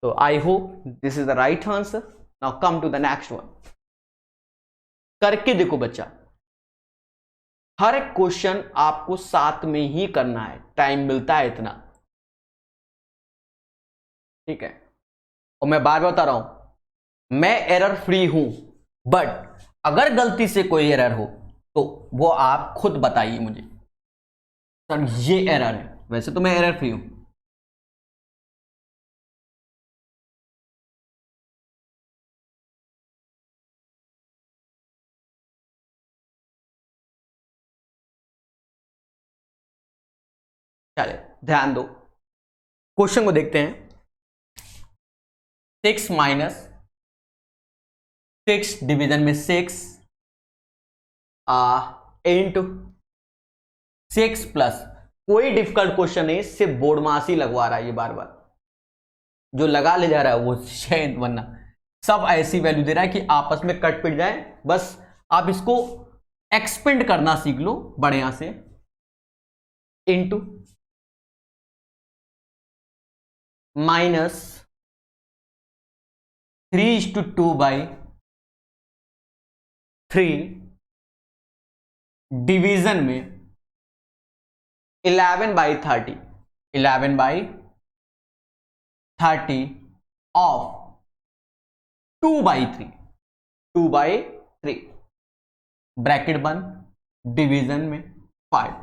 तो I hope this is the right answer. Now come to the next one, करके देखो बच्चा, हर एक क्वेश्चन आपको साथ में ही करना है, टाइम मिलता है इतना, ठीक है। और मैं बार बार बता रहा हूं मैं एरर फ्री हूं, बट अगर गलती से कोई एरर हो तो वो आप खुद बताइए मुझे, सर ये एरर है, वैसे तो मैं एरर फ्री हूं। चले ध्यान दो, क्वेश्चन को देखते हैं। 6 माइनस 6 डिवीजन में 6 इंटू 6 प्लस, कोई डिफिकल्ट क्वेश्चन नहीं, सिर्फ बोर्डमास ही लगवा रहा है, ये बार बार जो लगा ले जा रहा है वो शायद, वरना सब ऐसी वैल्यू दे रहा है कि आपस में कट पिट जाए, बस आप इसको एक्सपेंड करना सीख लो बढ़िया से, इंटू माइनस 3:2/3 डिवीजन में 11/30 ऑफ 2/3 ब्रैकेट बंद, डिवीजन में 5,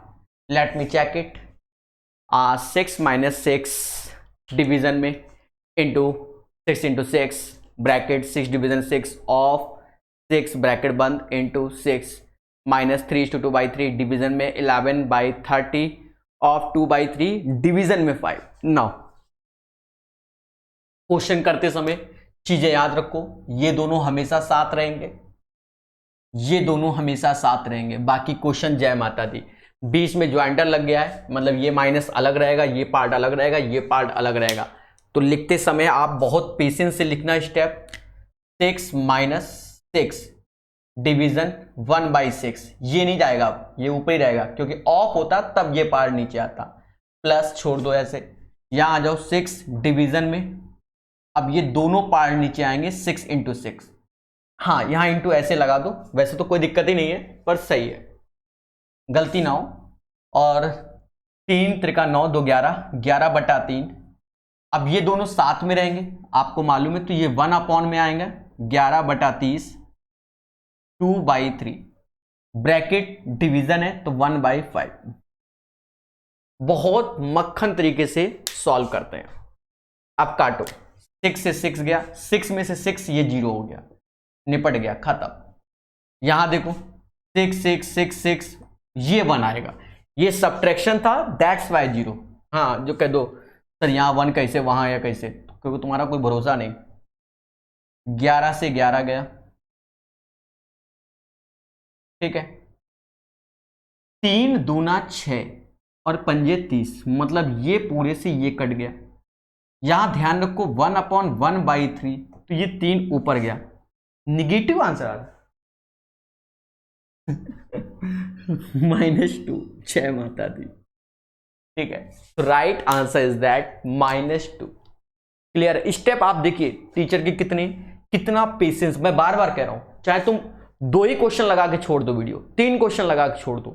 let me check it, 6 minus 6 division में into 6 into 6 bracket 6 division 6 of 6 bracket बंद इंटू 6 माइनस 3:2/3 डिवीजन में 11/30 ऑफ 2/3 डिवीजन में 5। नाउ क्वेश्चन करते समय चीजें याद रखो, ये दोनों हमेशा साथ रहेंगे, ये दोनों हमेशा साथ रहेंगे। बाकी क्वेश्चन जय माता दी, बीच में ज्वाइंटर लग गया है, मतलब ये माइनस अलग रहेगा, ये पार्ट अलग रहेगा, ये पार्ट अलग रहेगा। तो लिखते समय आप बहुत पेशेंस से लिखना स्टेप। 6 माइनस 6 डिवीजन 1/6, ये नहीं जाएगा, ये ऊपर ही रहेगा, क्योंकि ऑफ होता तब ये पार्ट नीचे आता। प्लस छोड़ दो ऐसे, यहां आ जाओ 6 डिवीजन में, अब ये दोनों पार्ट नीचे आएंगे 6 इंटू 6। हाँ, यहां इंटू ऐसे लगा दो, वैसे तो कोई दिक्कत ही नहीं है, पर सही है, गलती ना हो। और 3 त्रिका 9, 2 11, 11/3। अब ये दोनों साथ में रहेंगे, आपको मालूम है, तो ये 1 में आएंगे 11/30 2/3 ब्रैकेट डिवीजन है तो 1/5। बहुत मक्खन तरीके से सॉल्व करते हैं। अब काटो, 6 से 6 गया, 6 में से 6 ये 0 हो गया, निपट गया, खत्म। यहां देखो 6 6 6 6 ये 1 आएगा, ये सब्ट्रैक्शन था, दैट्स वाई 0। हाँ, जो कह दो सर यहां 1 कैसे वहां या कैसे, क्योंकि तुम्हारा कोई भरोसा नहीं। 11 से 11 गया, ठीक है, 3 दूना 6 और पंजे 30, मतलब ये पूरे से ये कट गया। यहां ध्यान रखो 1/1/3, तो ये 3 ऊपर गया, निगेटिव आंसर आ रहा -2, 6 माता दी, ठीक है। तो right answer is that -2। Clear? Step आप देखिए टीचर की कितना पेशेंस, मैं बार बार कह रहा हूं, चाहे तुम 2 ही क्वेश्चन लगा के छोड़ दो वीडियो, 3 क्वेश्चन लगा के छोड़ दो,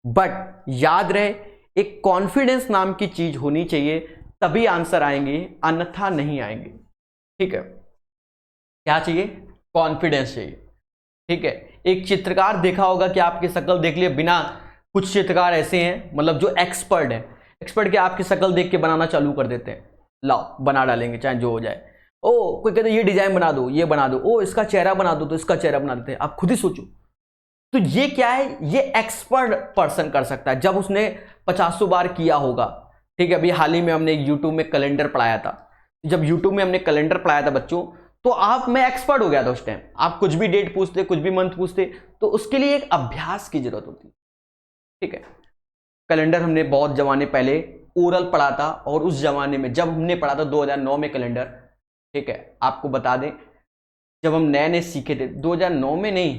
बट याद रहे एक कॉन्फिडेंस नाम की चीज होनी चाहिए, तभी आंसर आएंगे, अन्यथा नहीं आएंगे, ठीक है। क्या चाहिए? कॉन्फिडेंस चाहिए, ठीक है। एक चित्रकार देखा होगा कि आपकी शक्ल देख लिए बिना, कुछ चित्रकार ऐसे हैं मतलब जो एक्सपर्ट है, एक्सपर्ट के आपकी शक्ल देख के बनाना चालू कर देते हैं, लाओ बना डालेंगे चाहे जो हो जाए। ओ कोई कहते ये डिजाइन बना दो, ये बना दो, ओ इसका चेहरा बना दो, तो इसका चेहरा बना देते हैं। आप खुद ही सोचो, तो ये क्या है, ये एक्सपर्ट पर्सन कर सकता है जब उसने 50 बार किया होगा, ठीक है। अभी हाल ही में हमने यूट्यूब में कैलेंडर पढ़ाया था, जब यूट्यूब में हमने कैलेंडर पढ़ाया था बच्चों, तो मैं एक्सपर्ट हो गया था उस टाइम। आप कुछ भी डेट पूछते, कुछ भी मंथ पूछते, तो उसके लिए एक अभ्यास की जरूरत होती, ठीक है। कैलेंडर हमने बहुत जमाने पहले ओरल पढ़ा था, और उस जमाने में जब हमने पढ़ा था 2009 में कैलेंडर, ठीक है, आपको बता दें जब हम नए नए सीखे थे, 2009 में नहीं,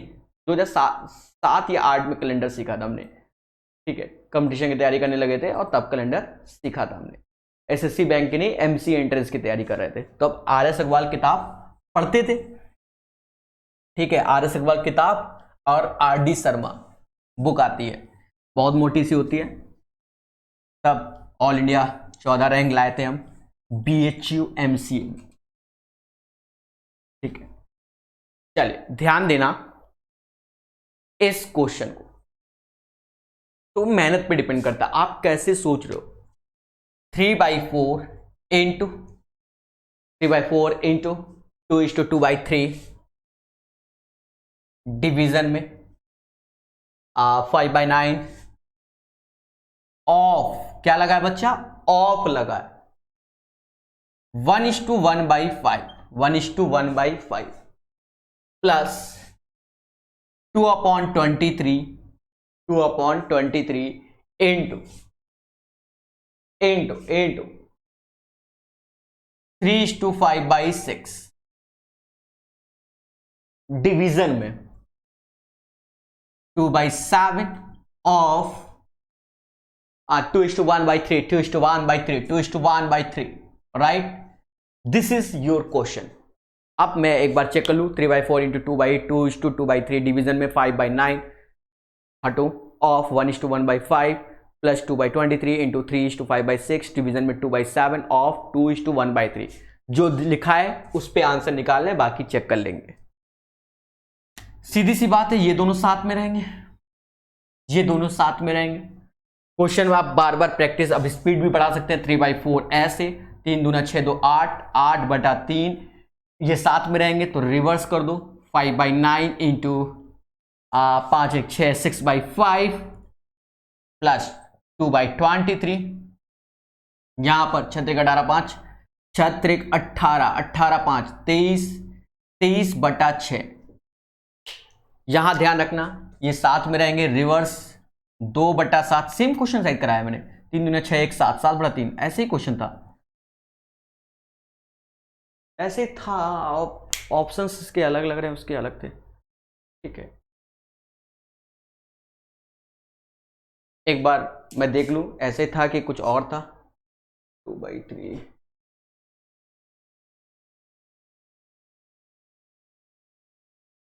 2007 या 8 में कैलेंडर सीखा था हमने, ठीक है। कंपटीशन की तैयारी करने लगे थे और तब कैलेंडर सीखा था हमने। एसएससी बैंक की नहीं, एमसी एंट्रेंस की तैयारी कर रहे थे, तो अब आर.एस. अग्रवाल किताब पढ़ते थे, ठीक है। आर.एस. अग्रवाल किताब और आर.डी. शर्मा बुक आती है, बहुत मोटी सी होती है। तब ऑल इंडिया 14 रैंक लाए थे हम BHU MCA, ठीक है। चलिए ध्यान देना इस क्वेश्चन को, तो मेहनत पे डिपेंड करता है आप कैसे सोच रहे हो। 3/4 इंटू 2:2/3 डिवीजन में 5/9 ऑफ, क्या लगा है बच्चा? ऑफ लगा है 1:1/5, 1:1/5 प्लस 2/23 इंटू 3:5/6 डिवीजन में 2/7 of 2:1/3, right. This is your question. अब मैं एक बार चेक कर लूं, 3/4 इंटू 2/2:2/3 डिवीजन में 5/9 हटो ऑफ 1:1/5 प्लस 2/23 इंटू 3:5/6 डिवीजन में 2/7 ऑफ 2:1/3। जो लिखा है उस पे आंसर निकाल लें, बाकी चेक कर लेंगे। सीधी सी बात है, ये दोनों साथ में रहेंगे, ये दोनों साथ में रहेंगे। क्वेश्चन में आप बार बार प्रैक्टिस, अब स्पीड भी बढ़ा सकते हैं। 3/4 ऐसे, 3 दूना 6 2 8, 8/3 ये साथ में रहेंगे तो रिवर्स कर दो, 5/9 इंटू 5 1 6 6/5 प्लस 2/23। यहां पर 6 18 5 6 18 18 5 23 23/6। यहां ध्यान रखना ये साथ में रहेंगे, रिवर्स 2/7। सेम क्वेश्चन साइड कराया मैंने, 3 दूनी 6 1 7 7/3 ऐसे ही क्वेश्चन था, ऐसे था। ऑप्शंस इसके अलग लग रहे हैं, उसके अलग थे, ठीक है। एक बार मैं देख लूं ऐसे था कि कुछ और था। 2/3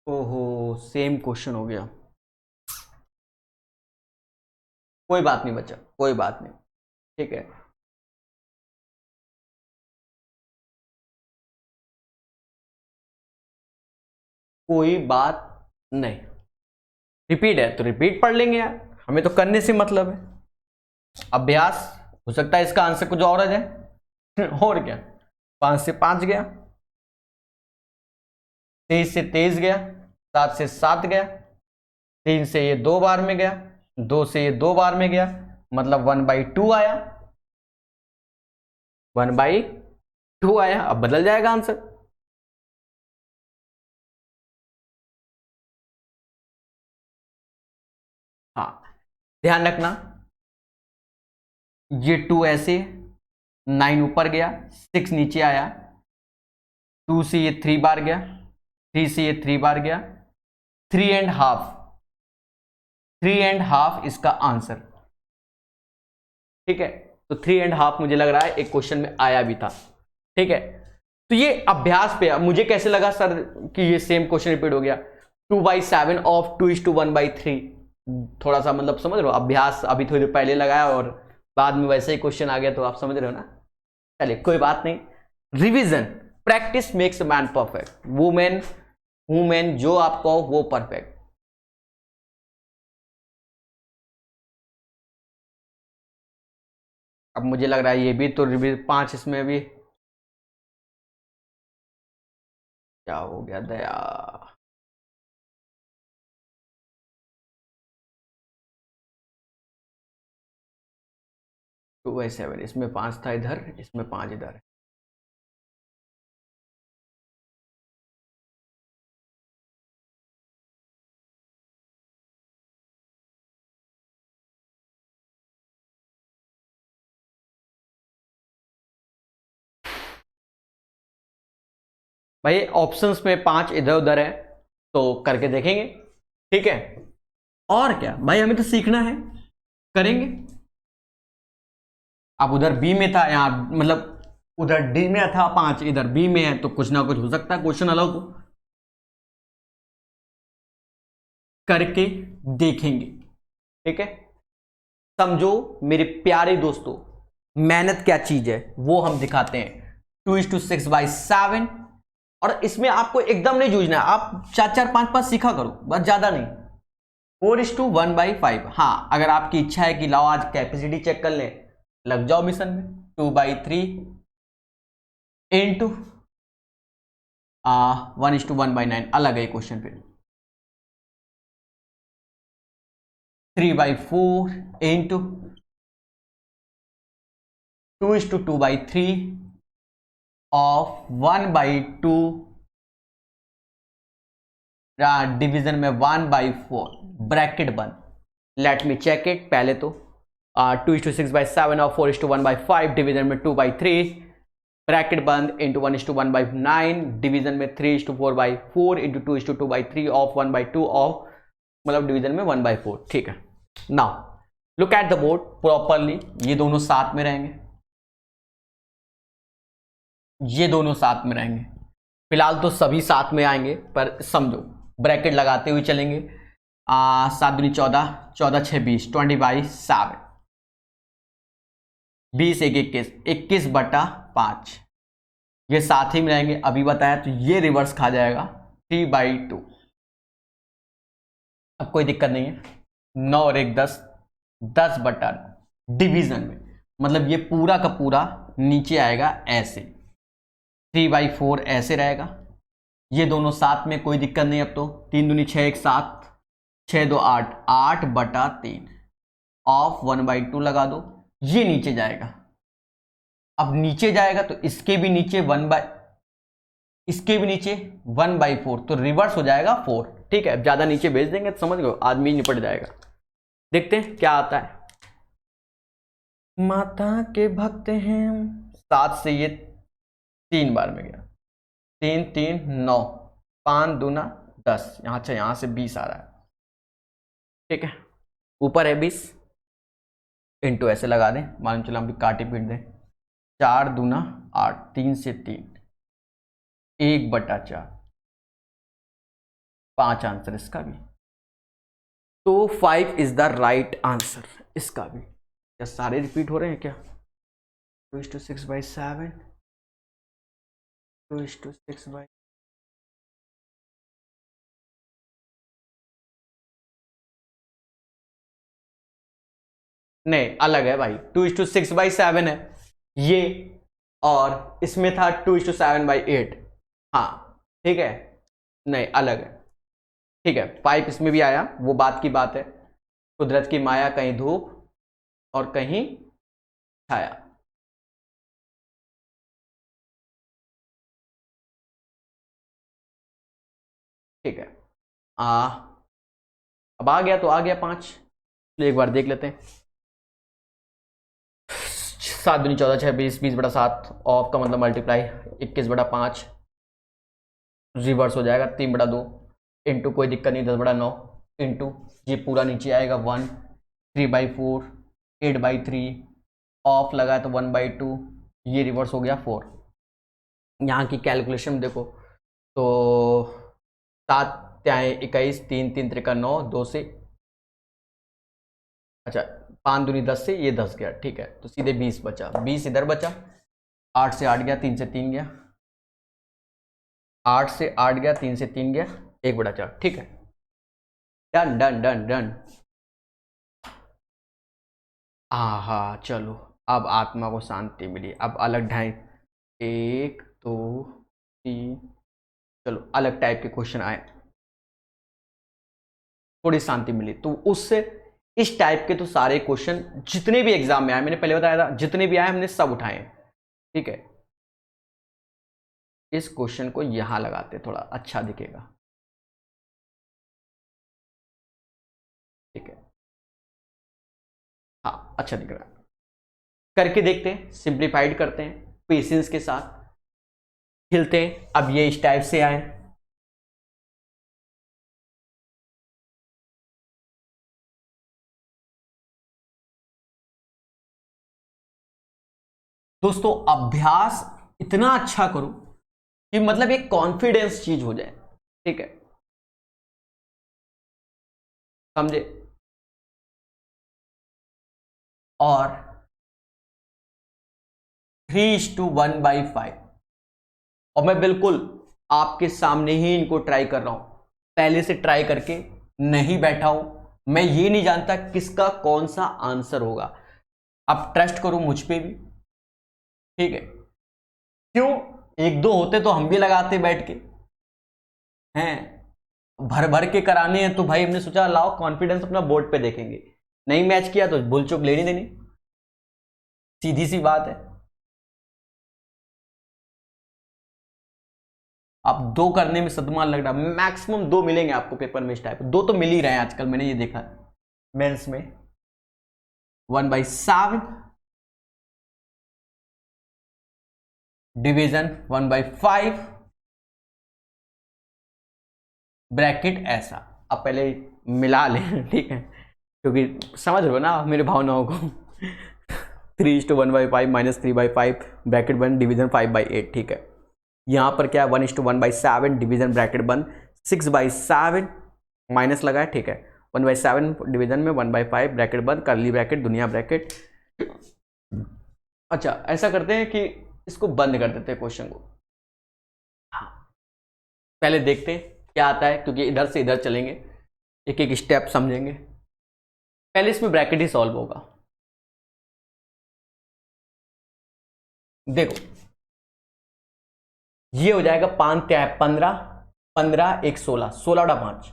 ओहो सेम क्वेश्चन हो गया। कोई बात नहीं बच्चा, कोई बात नहीं, ठीक है। कोई बात नहीं, रिपीट है तो रिपीट पढ़ लेंगे यार, हमें तो करने से मतलब है। अभ्यास हो सकता है इसका आंसर कुछ और आ जाए और क्या। 5 से 5 गया, 23 से 23 गया, 7 से 7 गया, 3 से ये 2 बार में गया, 2 से ये 2 बार में गया, मतलब 1/2 आया, 1/2 आया। अब बदल जाएगा आंसर। हाँ ध्यान रखना, ये 2 ऐसे, 9 ऊपर गया, 6 नीचे आया, 2 से ये 3 बार गया, 3 से ये 3 बार गया, 3.5, 3.5 इसका आंसर, ठीक है। तो 3.5 मुझे लग रहा है एक क्वेश्चन में आया भी था, ठीक है। तो ये अभ्यास पे मुझे कैसे लगा सर कि ये सेम क्वेश्चन रिपीट हो गया। 2/7 ऑफ 2:1/3, थोड़ा सा मतलब समझ रहे हो, अभ्यास अभी थोड़ी देर पहले लगाया और बाद में वैसे ही क्वेश्चन आ गया, तो आप समझ रहे हो ना। चलिए कोई बात नहीं, revision, practice makes man perfect, women जो आप कहो वो परफेक्ट। अब मुझे लग रहा है ये भी तो रिवीज 5 इसमें भी क्या हो गया दया। 2/7 इसमें 5 था इधर, इसमें 5 इधर। भाई ऑप्शंस में 5 इधर उधर है तो करके देखेंगे, ठीक है। और क्या भाई, हमें तो सीखना है, करेंगे। अब उधर बी में था, यहाँ मतलब उधर डी में था 5, इधर बी में है, तो कुछ ना कुछ हो सकता है क्वेश्चन अलग हो, करके देखेंगे, ठीक है। समझो मेरे प्यारे दोस्तों, मेहनत क्या चीज है वो हम दिखाते हैं। 2:6/7, और इसमें आपको एकदम नहीं जूझना है, आप 4 4 5 5 सीखा करो बस, ज्यादा नहीं। 4:1/5, हाँ अगर आपकी इच्छा है कि लाओ आज कैपेसिटी चेक कर लें, लग जाओ मिशन में। 2/3 इंटू 1:1/9, अलग है क्वेश्चन फिर। 3/4 इंटू 2:2/3 ऑफ 1/2 डिवीजन में 1/4, ब्रैकेट बंद। लेट मी चेक इट पहले तो। 2:6/7 और 4:1/5 डिवीजन में 2/3, ब्रैकेट बंद, इंटू 1:1/9 डिवीजन में 3:4/4 इंटू 2:2/3 ऑफ 1/2 ऑफ मतलब डिवीजन में 1/4, ठीक है। Now look at the board properly, ये दोनों साथ में रहेंगे, ये दोनों साथ में रहेंगे, फिलहाल तो सभी साथ में आएंगे पर समझो ब्रैकेट लगाते हुए चलेंगे। 7 दूनी 14, 14 6 20, 20/7, 20 1 21, 21/5, ये साथ ही में रहेंगे। अभी बताया तो ये रिवर्स खा जाएगा 3/2। अब कोई दिक्कत नहीं है, 9 और 1 10, 10/9 डिवीजन में, मतलब ये पूरा का पूरा नीचे आएगा ऐसे, 3/4 ऐसे रहेगा, ये दोनों साथ में, कोई दिक्कत नहीं। अब तो 3 दूनी 6, 1 7, 6 2 8, 8/3 ऑफ 1/2 लगा दो। ये नीचे जाएगा। अब नीचे जाएगा तो इसके भी नीचे इसके भी नीचे 1/4, तो रिवर्स हो जाएगा 4। ठीक है, अब ज्यादा नीचे भेज देंगे तो समझ लो आदमी निपट जाएगा। देखते हैं क्या आता है। माता के भक्त हैं हम। 7 से ये 3 बार में गया, 3 3 9, 5 दूना 10, यहां अच्छा यहां से 20 आ रहा है। ठीक है, ऊपर है 20, इंटू ऐसे लगा दें, मालूम चला हम भी काटी पीट दें। 4 दूना 8, 3 से 3, 1/4, 5 आंसर इसका भी। तो 5 इज द राइट आंसर इसका भी। क्या सारे रिपीट हो रहे हैं क्या? 2:6/7, 2:6 नहीं, अलग है भाई। 2:6/7 है ये, और इसमें था 2:7/8। हाँ ठीक है, नहीं अलग है। ठीक है, 5 इसमें भी आया, वो बात की बात है। कुदरत की माया, कहीं धूप और कहीं छाया। ठीक है, अब आ गया तो आ गया 5, तो एक बार देख लेते हैं। 7 दूनी 14, 6 20, 20/7 ऑफ का मतलब मल्टीप्लाई 21/5, रिवर्स हो जाएगा 3/2, इंटू कोई दिक्कत नहीं 10/9, इंटू ये पूरा नीचे आएगा 1, 3/4, 8/3 ऑफ लगा है तो 1/2, ये रिवर्स हो गया 4। यहाँ की कैलकुलेशन देखो तो 7 त्याएं 21, 3 3 त्रिका 9, 2 से अच्छा 5 दूनी 10 से ये 10 गया। ठीक है, तो सीधे 20 बचा, 20 इधर बचा, 8 से 8 गया, 3 से 3 गया, 8 से 8 गया, 3 से 3 गया, 1/4। ठीक है, डन डन डन डन। हाँ चलो, अब आत्मा को शांति मिली। अब अलग ढाई, 1 2 3, चलो अलग टाइप के क्वेश्चन आए, थोड़ी शांति मिली। तो उससे इस टाइप के तो सारे क्वेश्चन जितने भी एग्जाम में आए, मैंने पहले बताया था, जितने भी आए हमने सब उठाए। ठीक है, इस क्वेश्चन को यहां लगाते, थोड़ा अच्छा दिखेगा। ठीक है, हाँ अच्छा दिख रहा है। करके देखते हैं, सिंप्लीफाइड करते हैं, पेशेंस के साथ खिलते हैं। अब ये इस टाइप से आए, दोस्तों अभ्यास इतना अच्छा करो कि मतलब एक कॉन्फिडेंस चीज हो जाए। ठीक है, समझे? और 3:1/5, और मैं बिल्कुल आपके सामने ही इनको ट्राई कर रहा हूं, पहले से ट्राई करके नहीं बैठा हूं। मैं ये नहीं जानता किसका कौन सा आंसर होगा। आप ट्रस्ट करो मुझ पे भी। ठीक है, क्यों? एक दो होते तो हम भी लगाते बैठ के, हैं भर भर के कराने हैं तो भाई हमने सोचा लाओ कॉन्फिडेंस अपना बोर्ड पे देखेंगे। नहीं मैच किया तो भूल चूक लेनी देनी, सीधी सी बात है। आप दो करने में सदमा लग रहा, मैक्सिमम 2 मिलेंगे आपको पेपर में इस टाइप, 2 तो मिल ही रहे हैं आजकल, मैंने ये देखा मेंस में। 1/7 डिवीजन 1/5 ब्रैकेट ऐसा। अब पहले मिला लें ठीक है, क्योंकि समझ रहे हो ना मेरे भावनाओं को। 3:1/5 -3/5 ब्रैकेट बन डिवीजन 5/8। ठीक है, यहां पर क्या है 1:1/7 डिवीजन ब्रैकेट बंद 6/7 माइनस लगा है। ठीक है, 1/7 डिवीजन में 1/5 ब्रैकेट बंद, करली ब्रैकेट, दुनिया ब्रैकेट। अच्छा ऐसा करते हैं कि इसको बंद कर देते हैं क्वेश्चन को। हाँ, पहले देखते हैं क्या आता है, क्योंकि इधर से इधर चलेंगे, एक एक स्टेप समझेंगे। पहले इसमें ब्रैकेट ही सॉल्व होगा। देखो ये हो जाएगा 5 × 15, 15 1 16, 16/5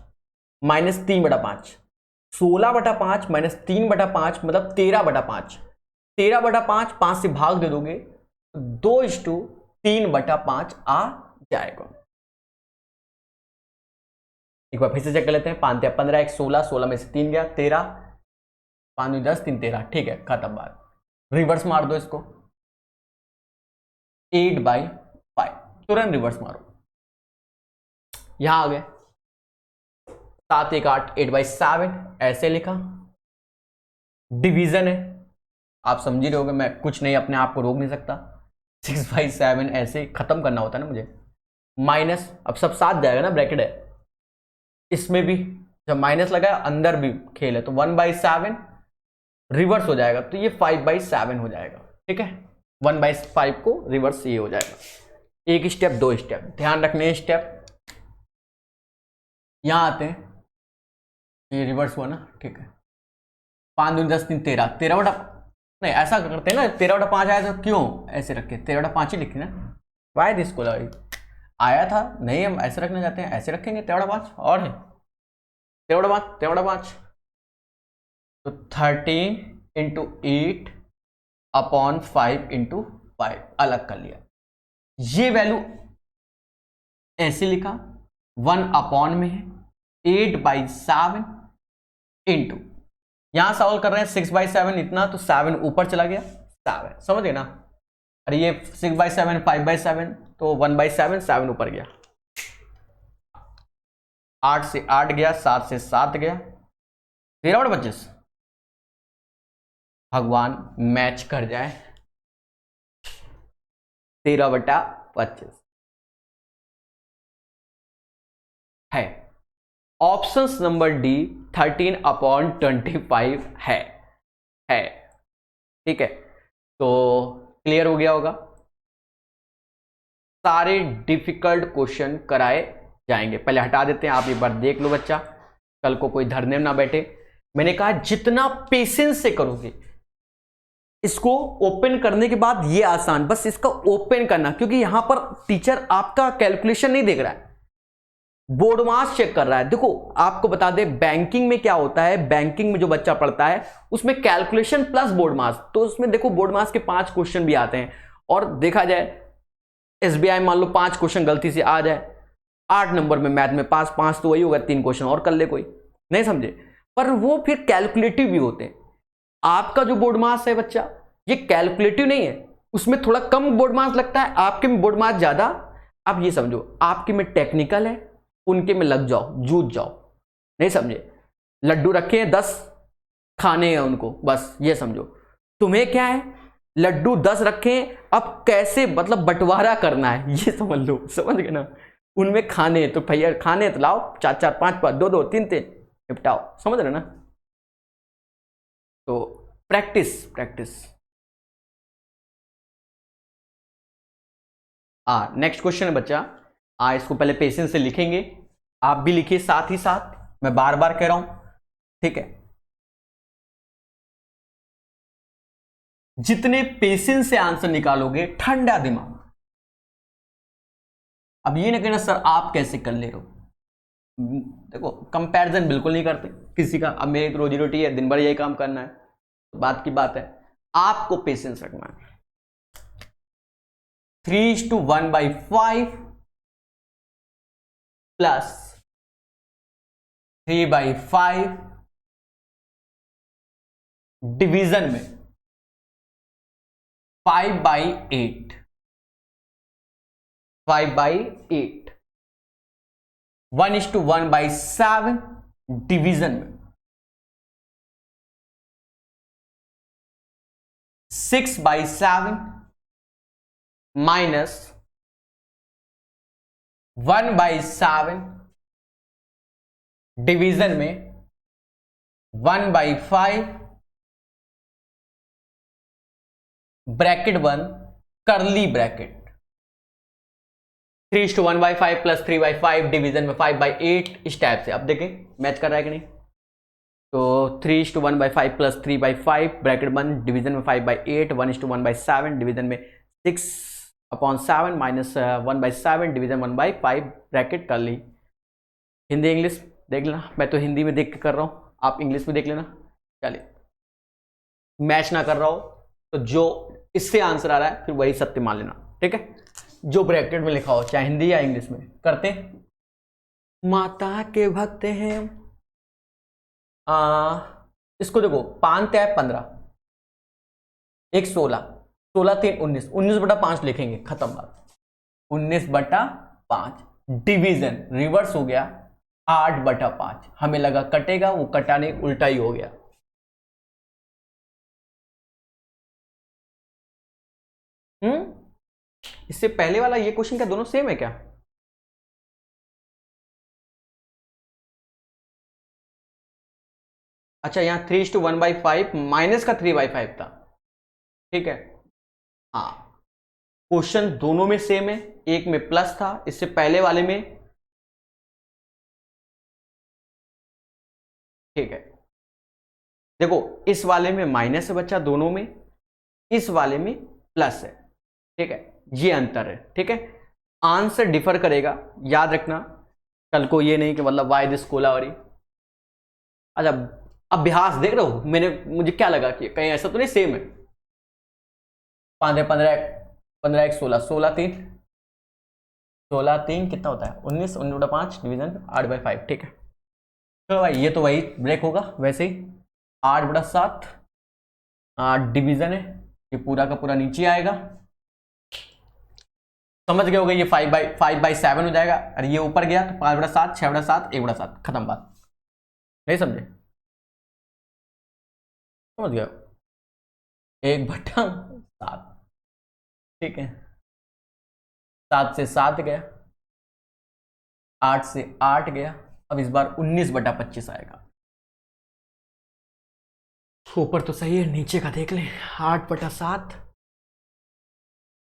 माइनस 3/5, 16/5 माइनस 3/5 मतलब 13/5, 13/5 5 से भाग दे दोगे 2:3/5 आ जाएगा। एक बार फिर से चेक कर लेते हैं। 5 या 15 1 16, 16 में से 3 गया 13, 5 2 10 3 13, ठीक है खत्म बात। रिवर्स मार दो इसको 8/5, तुरंत रिवर्स मारो, यहां आ गए 7 1 8, 8/7 ऐसे लिखा। डिवीजन है, आप समझ ही रहे होगे, मैं कुछ नहीं अपने आप को रोक नहीं सकता। 6/7 ऐसे खत्म करना होता है ना मुझे। माइनस, अब सब साथ जाएगा ना, ब्रैकेट है इसमें भी, जब माइनस लगा अंदर भी खेल है तो 1/7 रिवर्स हो जाएगा तो ये 5/7 हो जाएगा, ठीक है। 1/5 को रिवर्स ये हो जाएगा। एक स्टेप 2 स्टेप ध्यान रखने, स्टेप यहां आते हैं, ये रिवर्स हुआ ना, ठीक है। 5 2 10 3 13, 13 नहीं ऐसा करते हैं ना, 13/5 आया तो क्यों ऐसे रखे, 13/5 ही लिखे ना, वाई दिस को आया था नहीं, हम ऐसे रखना चाहते हैं, ऐसे रखेंगे 13/5 और है 13/5 तो 13 × 8/5 × 5 अलग कर लिया। ये वैल्यू ऐसे लिखा 1 में है 8/7 इंटू, यहां सॉल्व कर रहे हैं 6/7 इतना तो 7 ऊपर चला गया 7, समझ गए ना। अरे ये 6/7 5/7 तो 1/7, 7 ऊपर गया, 8 से 8 गया, 7 से 7 गया, 13/25 भगवान मैच कर जाए 13/25 है। ऑप्शन नंबर डी 13/25 है, ठीक है। तो क्लियर हो गया होगा, सारे डिफिकल्ट क्वेश्चन कराए जाएंगे। पहले हटा देते हैं, आप एक बार देख लो बच्चा, कल को कोई धरने ना बैठे। मैंने कहा जितना पेशेंस से करोगे इसको ओपन करने के बाद ये आसान, बस इसका ओपन करना, क्योंकि यहां पर टीचर आपका कैलकुलेशन नहीं देख रहा है, बोर्ड मास चेक कर रहा है। देखो आपको बता दे बैंकिंग में क्या होता है, बैंकिंग में जो बच्चा पढ़ता है उसमें कैलकुलेशन प्लस बोर्ड मास, तो उसमें देखो बोर्ड मास के 5 क्वेश्चन भी आते हैं, और देखा जाए एसबीआई मान लो 5 क्वेश्चन गलती से आ जाए, 8 नंबर में मैथ में पास 5 तो वही होगा, 3 क्वेश्चन और कर ले कोई, नहीं समझे, पर वो फिर कैलकुलेटिव भी होते हैं। आपका जो बोर्ड मास है बच्चा ये कैलकुलेटिव नहीं है, उसमें थोड़ा कम बोर्ड मास लगता है, आपके में बोर्ड मास ज्यादा। आप ये समझो आपके में टेक्निकल है, उनके में लग जाओ, जूझ जाओ, नहीं समझे। लड्डू रखे हैं 10, खाने हैं उनको, बस ये समझो। तुम्हें क्या है, लड्डू 10 रखे हैं, अब कैसे मतलब बंटवारा करना है ये समझ लो, समझ गए ना। उनमें खाने तो भैया खाने तो लाओ 4 4 5 5 2 2 3 3 निपटाओ, समझ रहे ना। तो प्रैक्टिस। नेक्स्ट क्वेश्चन है बच्चा, इसको पहले पेशेंस से लिखेंगे, आप भी लिखिए साथ ही साथ, मैं बार बार कह रहा हूं, ठीक है। जितने पेशेंस से आंसर निकालोगे, ठंडा दिमाग, अब ये ना कहना सर आप कैसे कर ले रहे हो, देखो कंपैरिजन बिल्कुल नहीं करते किसी का, अब मेरी रोजी रोटी है, दिन भर यही काम करना है, तो बात की बात है, आपको पेशेंस रखना है। 3:1/5 प्लस 3/5 डिवीजन में 5/8, 5/8 1:1/7 डिवीजन में 6/7 माइनस 1/7 डिवीजन में 1/5 ब्रैकेट 1 करली ब्रैकेट, 3:1/5 प्लस 3/5 डिवीजन में 5/8, इस टाइप से। अब देखें मैच कर रहा है कि नहीं, तो 3:1/5 प्लस 3/5 ब्रैकेट 1 डिवीजन में 5/8, 1:1/7 डिवीजन में 6 अपॉन 7 माइनस 1/7 डिवीजन 1/5 ब्रैकेट कर ली। हिंदी इंग्लिश देख लेना, मैं तो हिंदी में देख के कर रहा हूँ, आप इंग्लिश में देख लेना। चलिए, मैच ना कर रहा हो तो जो इससे आंसर आ रहा है फिर वही सत्य मान लेना, ठीक है, जो ब्रैकेट में लिखा हो, चाहे हिंदी या इंग्लिश में। करते माता के भक्त हैं। इसको देखो, 5 है 15, एक 16, 16 3 19, 19/5 लिखेंगे, खत्म बात। 19/5 डिवीजन रिवर्स हो गया 8/5। हमें लगा कटेगा, वो कटा नहीं, उल्टा ही हो गया। इससे पहले वाला ये क्वेश्चन क्या दोनों सेम है क्या? अच्छा, यहां 3:1/5 माइनस का 3/5 था, ठीक है। हाँ, क्वेश्चन दोनों में सेम है, एक में प्लस था, इससे पहले वाले में, ठीक है। देखो, इस वाले में माइनस है बच्चा दोनों में, इस वाले में प्लस है, ठीक है, ये अंतर है, ठीक है। आंसर डिफर करेगा, याद रखना, कल को ये नहीं कि मतलब वाई दिस कोलावरी। अच्छा, अभ्यास देख रहे हो, मुझे क्या लगा कि कहीं ऐसा तो नहीं सेम है। 5 15 15 1 16, 16 3 16 3 कितना होता है 19, 19/5 डिवीजन 8/5, ठीक है। तो भाई ये तो वही ब्रेक होगा वैसे ही, 8/7 डिवीजन है, ये पूरा का पूरा नीचे आएगा। समझ गए होगा, ये 5/7 हो जाएगा, और ये ऊपर गया तो 5/7 6/7 1/7, खत्म बात। नहीं समझे? समझ गया, 1/7, ठीक है। 7 से 7 गया, 8 से 8 गया, अब इस बार 19/25 आएगा। ऊपर तो सही है, नीचे का देख लें, 8/7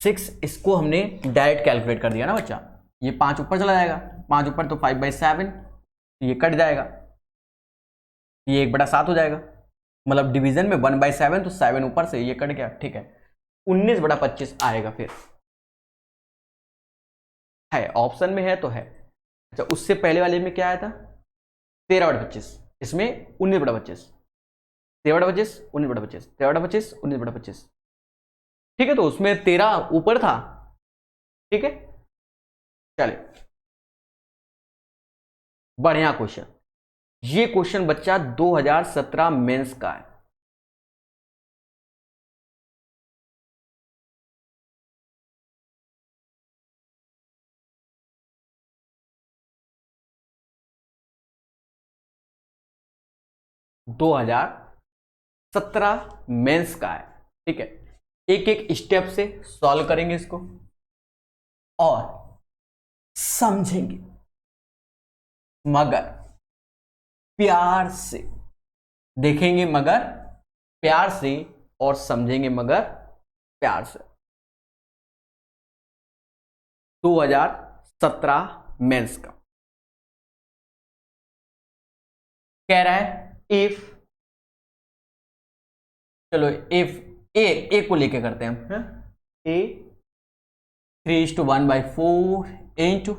6, इसको हमने डायरेक्ट कैलकुलेट कर दिया ना बच्चा, ये 5 ऊपर चला जाएगा, 5 ऊपर तो 5/7, ये कट जाएगा, ये 1/7 हो जाएगा, मतलब डिवीजन में 1/7 तो 7 ऊपर से, ये कट गया, ठीक है। 19/25 आएगा फिर, है ऑप्शन में है तो है। अच्छा, उससे पहले वाले में क्या आया था? 13/25, इसमें 19/25, 13/25 19/25, 13/25 19/25, ठीक है। तो उसमें 13 ऊपर था, ठीक है। चले, बढ़िया क्वेश्चन, ये क्वेश्चन बच्चा 2017 मेंस का है। दो हजार 17 मेंस का है, ठीक है। एक एक स्टेप से सॉल्व करेंगे इसको और समझेंगे, मगर प्यार से देखेंगे, मगर प्यार से, और समझेंगे मगर प्यार से। 2017 मेंस का कह रहा है इफ, चलो इफ ए को लेके करते हैं हम, ए 3:1/4 इंटू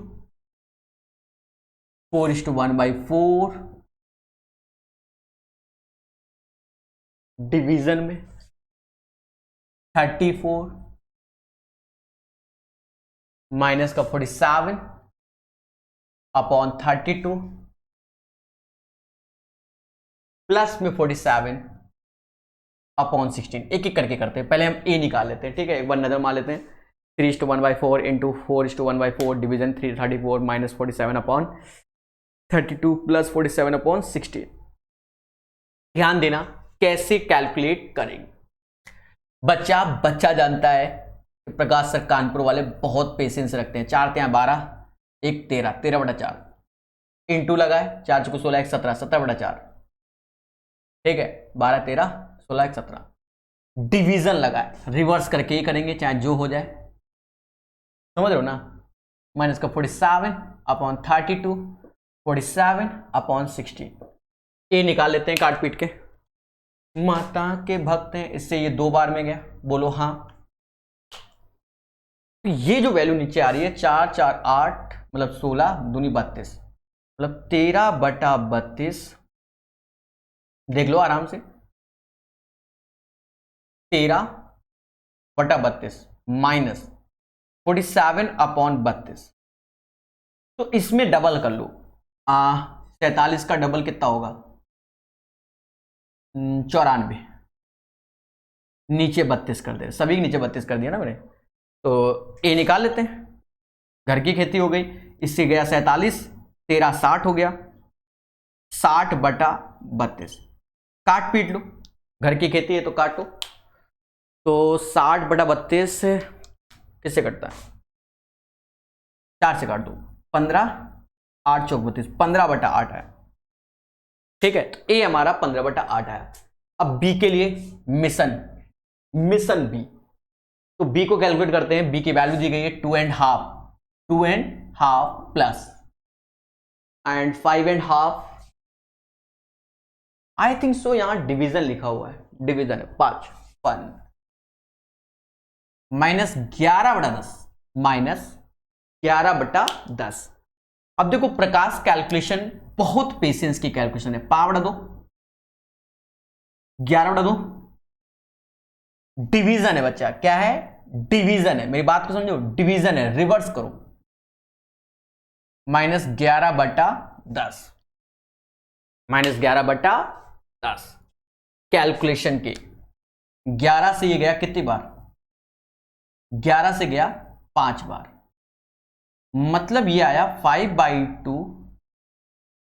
4:1/4 डिवीजन में 34 माइनस का 47 अपॉन 32 प्लस में 47 अपॉन 16। एक एक करके करते हैं, पहले हम ए निकाल लेते हैं, ठीक है, एक बार नजर मार लेते हैं। 3:1/4 into 4:1/4 division 334 minus 47 upon 32 plus 47 upon 16। ध्यान देना कैसे कैलकुलेट करेंगे। बच्चा जानता है, प्रकाश सर कानपुर वाले बहुत पेशेंस रखते हैं। 4 3 12, 1 13, 13/4 इंटू लगाए, 4 4 16 1 17, 17/4, ठीक है। 12 13 16 1 17 डिवीजन लगाए, रिवर्स करके ही करेंगे चाहे जो हो जाए, समझ रहे हो ना। माइनस का 47 अपॉन 32, 47 अपॉन 16। ए निकाल लेते हैं काट पीट के। माता के भक्त हैं, इससे ये 2 बार में गया, बोलो हाँ। तो ये जो वैल्यू नीचे आ रही है 4 4 8 मतलब 16 दूनी 32 मतलब 13/32, देख लो आराम से, 13/32 माइनस 47/32। तो इसमें डबल कर लो, 47 का डबल कितना होगा, 94, नीचे 32 कर दे, सभी नीचे 32 कर दिया ना मैंने। तो ए निकाल लेते हैं, घर की खेती हो गई, इससे गया 47, 13 60 हो गया, 60/32, काट पीट लो, घर की खेती है तो काटो। तो 60/32 किससे कटता है, 4 से काट दो, 15, 8 चौक 32, 15/8 है। ठीक है, तो ए हमारा 15/8 आया। अब बी के लिए मिशन बी, तो बी को कैलकुलेट करते हैं। बी की वैल्यू दी गई है 2.5 plus and 5.5, I think so यहां डिवीजन लिखा हुआ है, डिवीजन है 5 माइनस 11/10, -11/10। अब देखो प्रकाश कैलकुलेशन बहुत पेशेंस की कैलकुलेशन है। 5/2, 11/2, डिवीजन है बच्चा, क्या है, डिवीजन है, मेरी बात को समझो, डिवीजन है, रिवर्स करो, -11/10, -11/10 कैलकुलेशन के 11 से ये गया कितनी बार, 11 से गया 5 बार, मतलब ये आया 5/2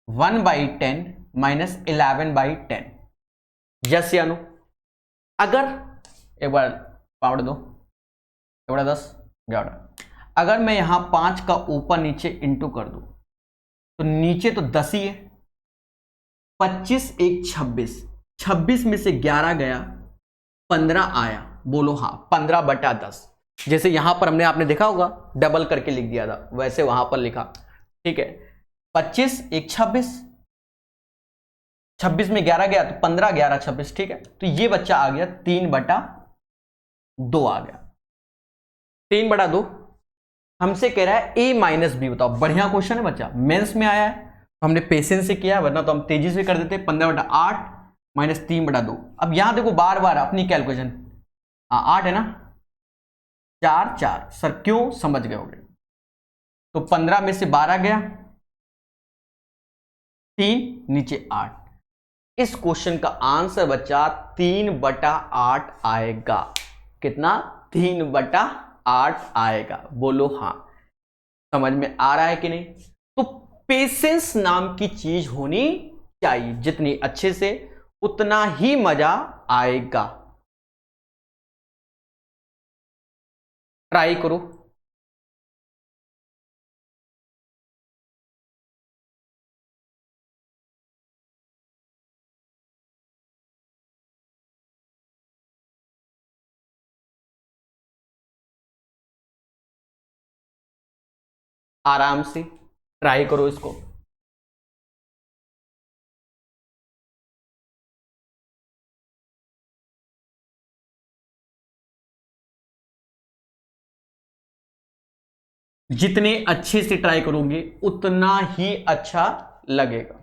1/10 -11/10। यस या नो। अगर एक बार पाउंड दो, एक बार 10 11, अगर मैं यहां 5 का ऊपर नीचे इंटू कर दूं तो नीचे तो 10 ही है, 25 1 26, 26 में से 11 गया, 15 आया, बोलो हाँ, 15/10। जैसे यहां पर हमने, आपने देखा होगा डबल करके लिख दिया था, वैसे वहां पर लिखा। ठीक है, 25 1 26, 26 में 11 गया तो 15, 11 26। ठीक है, तो ये बच्चा आ गया 3/2 आ गया, 3/2। हमसे कह रहा है ए माइनस बी बताओ। बढ़िया क्वेश्चन है बच्चा, मेंस में आया है तो हमने पेशेंस से किया, वरना तो हम तेजी से कर देते। 15/8 माइनस 3/2। अब यहां देखो बार बार अपनी कैलकुलेशन, 8 है ना, 4 4, सर क्यों, समझ गए होगे। तो 15 में से 12 गया, 3 नीचे 8। इस क्वेश्चन का आंसर बच्चा 3/8 आएगा। कितना, 3/8 आएगा, बोलो हाँ। समझ में आ रहा है कि नहीं। तो पेशेंस नाम की चीज होनी चाहिए, जितनी अच्छे से उतना ही मजा आएगा। ट्राई करो। आराम से ट्राई करो इसको। जितने अच्छे से ट्राई करोगे उतना ही अच्छा लगेगा।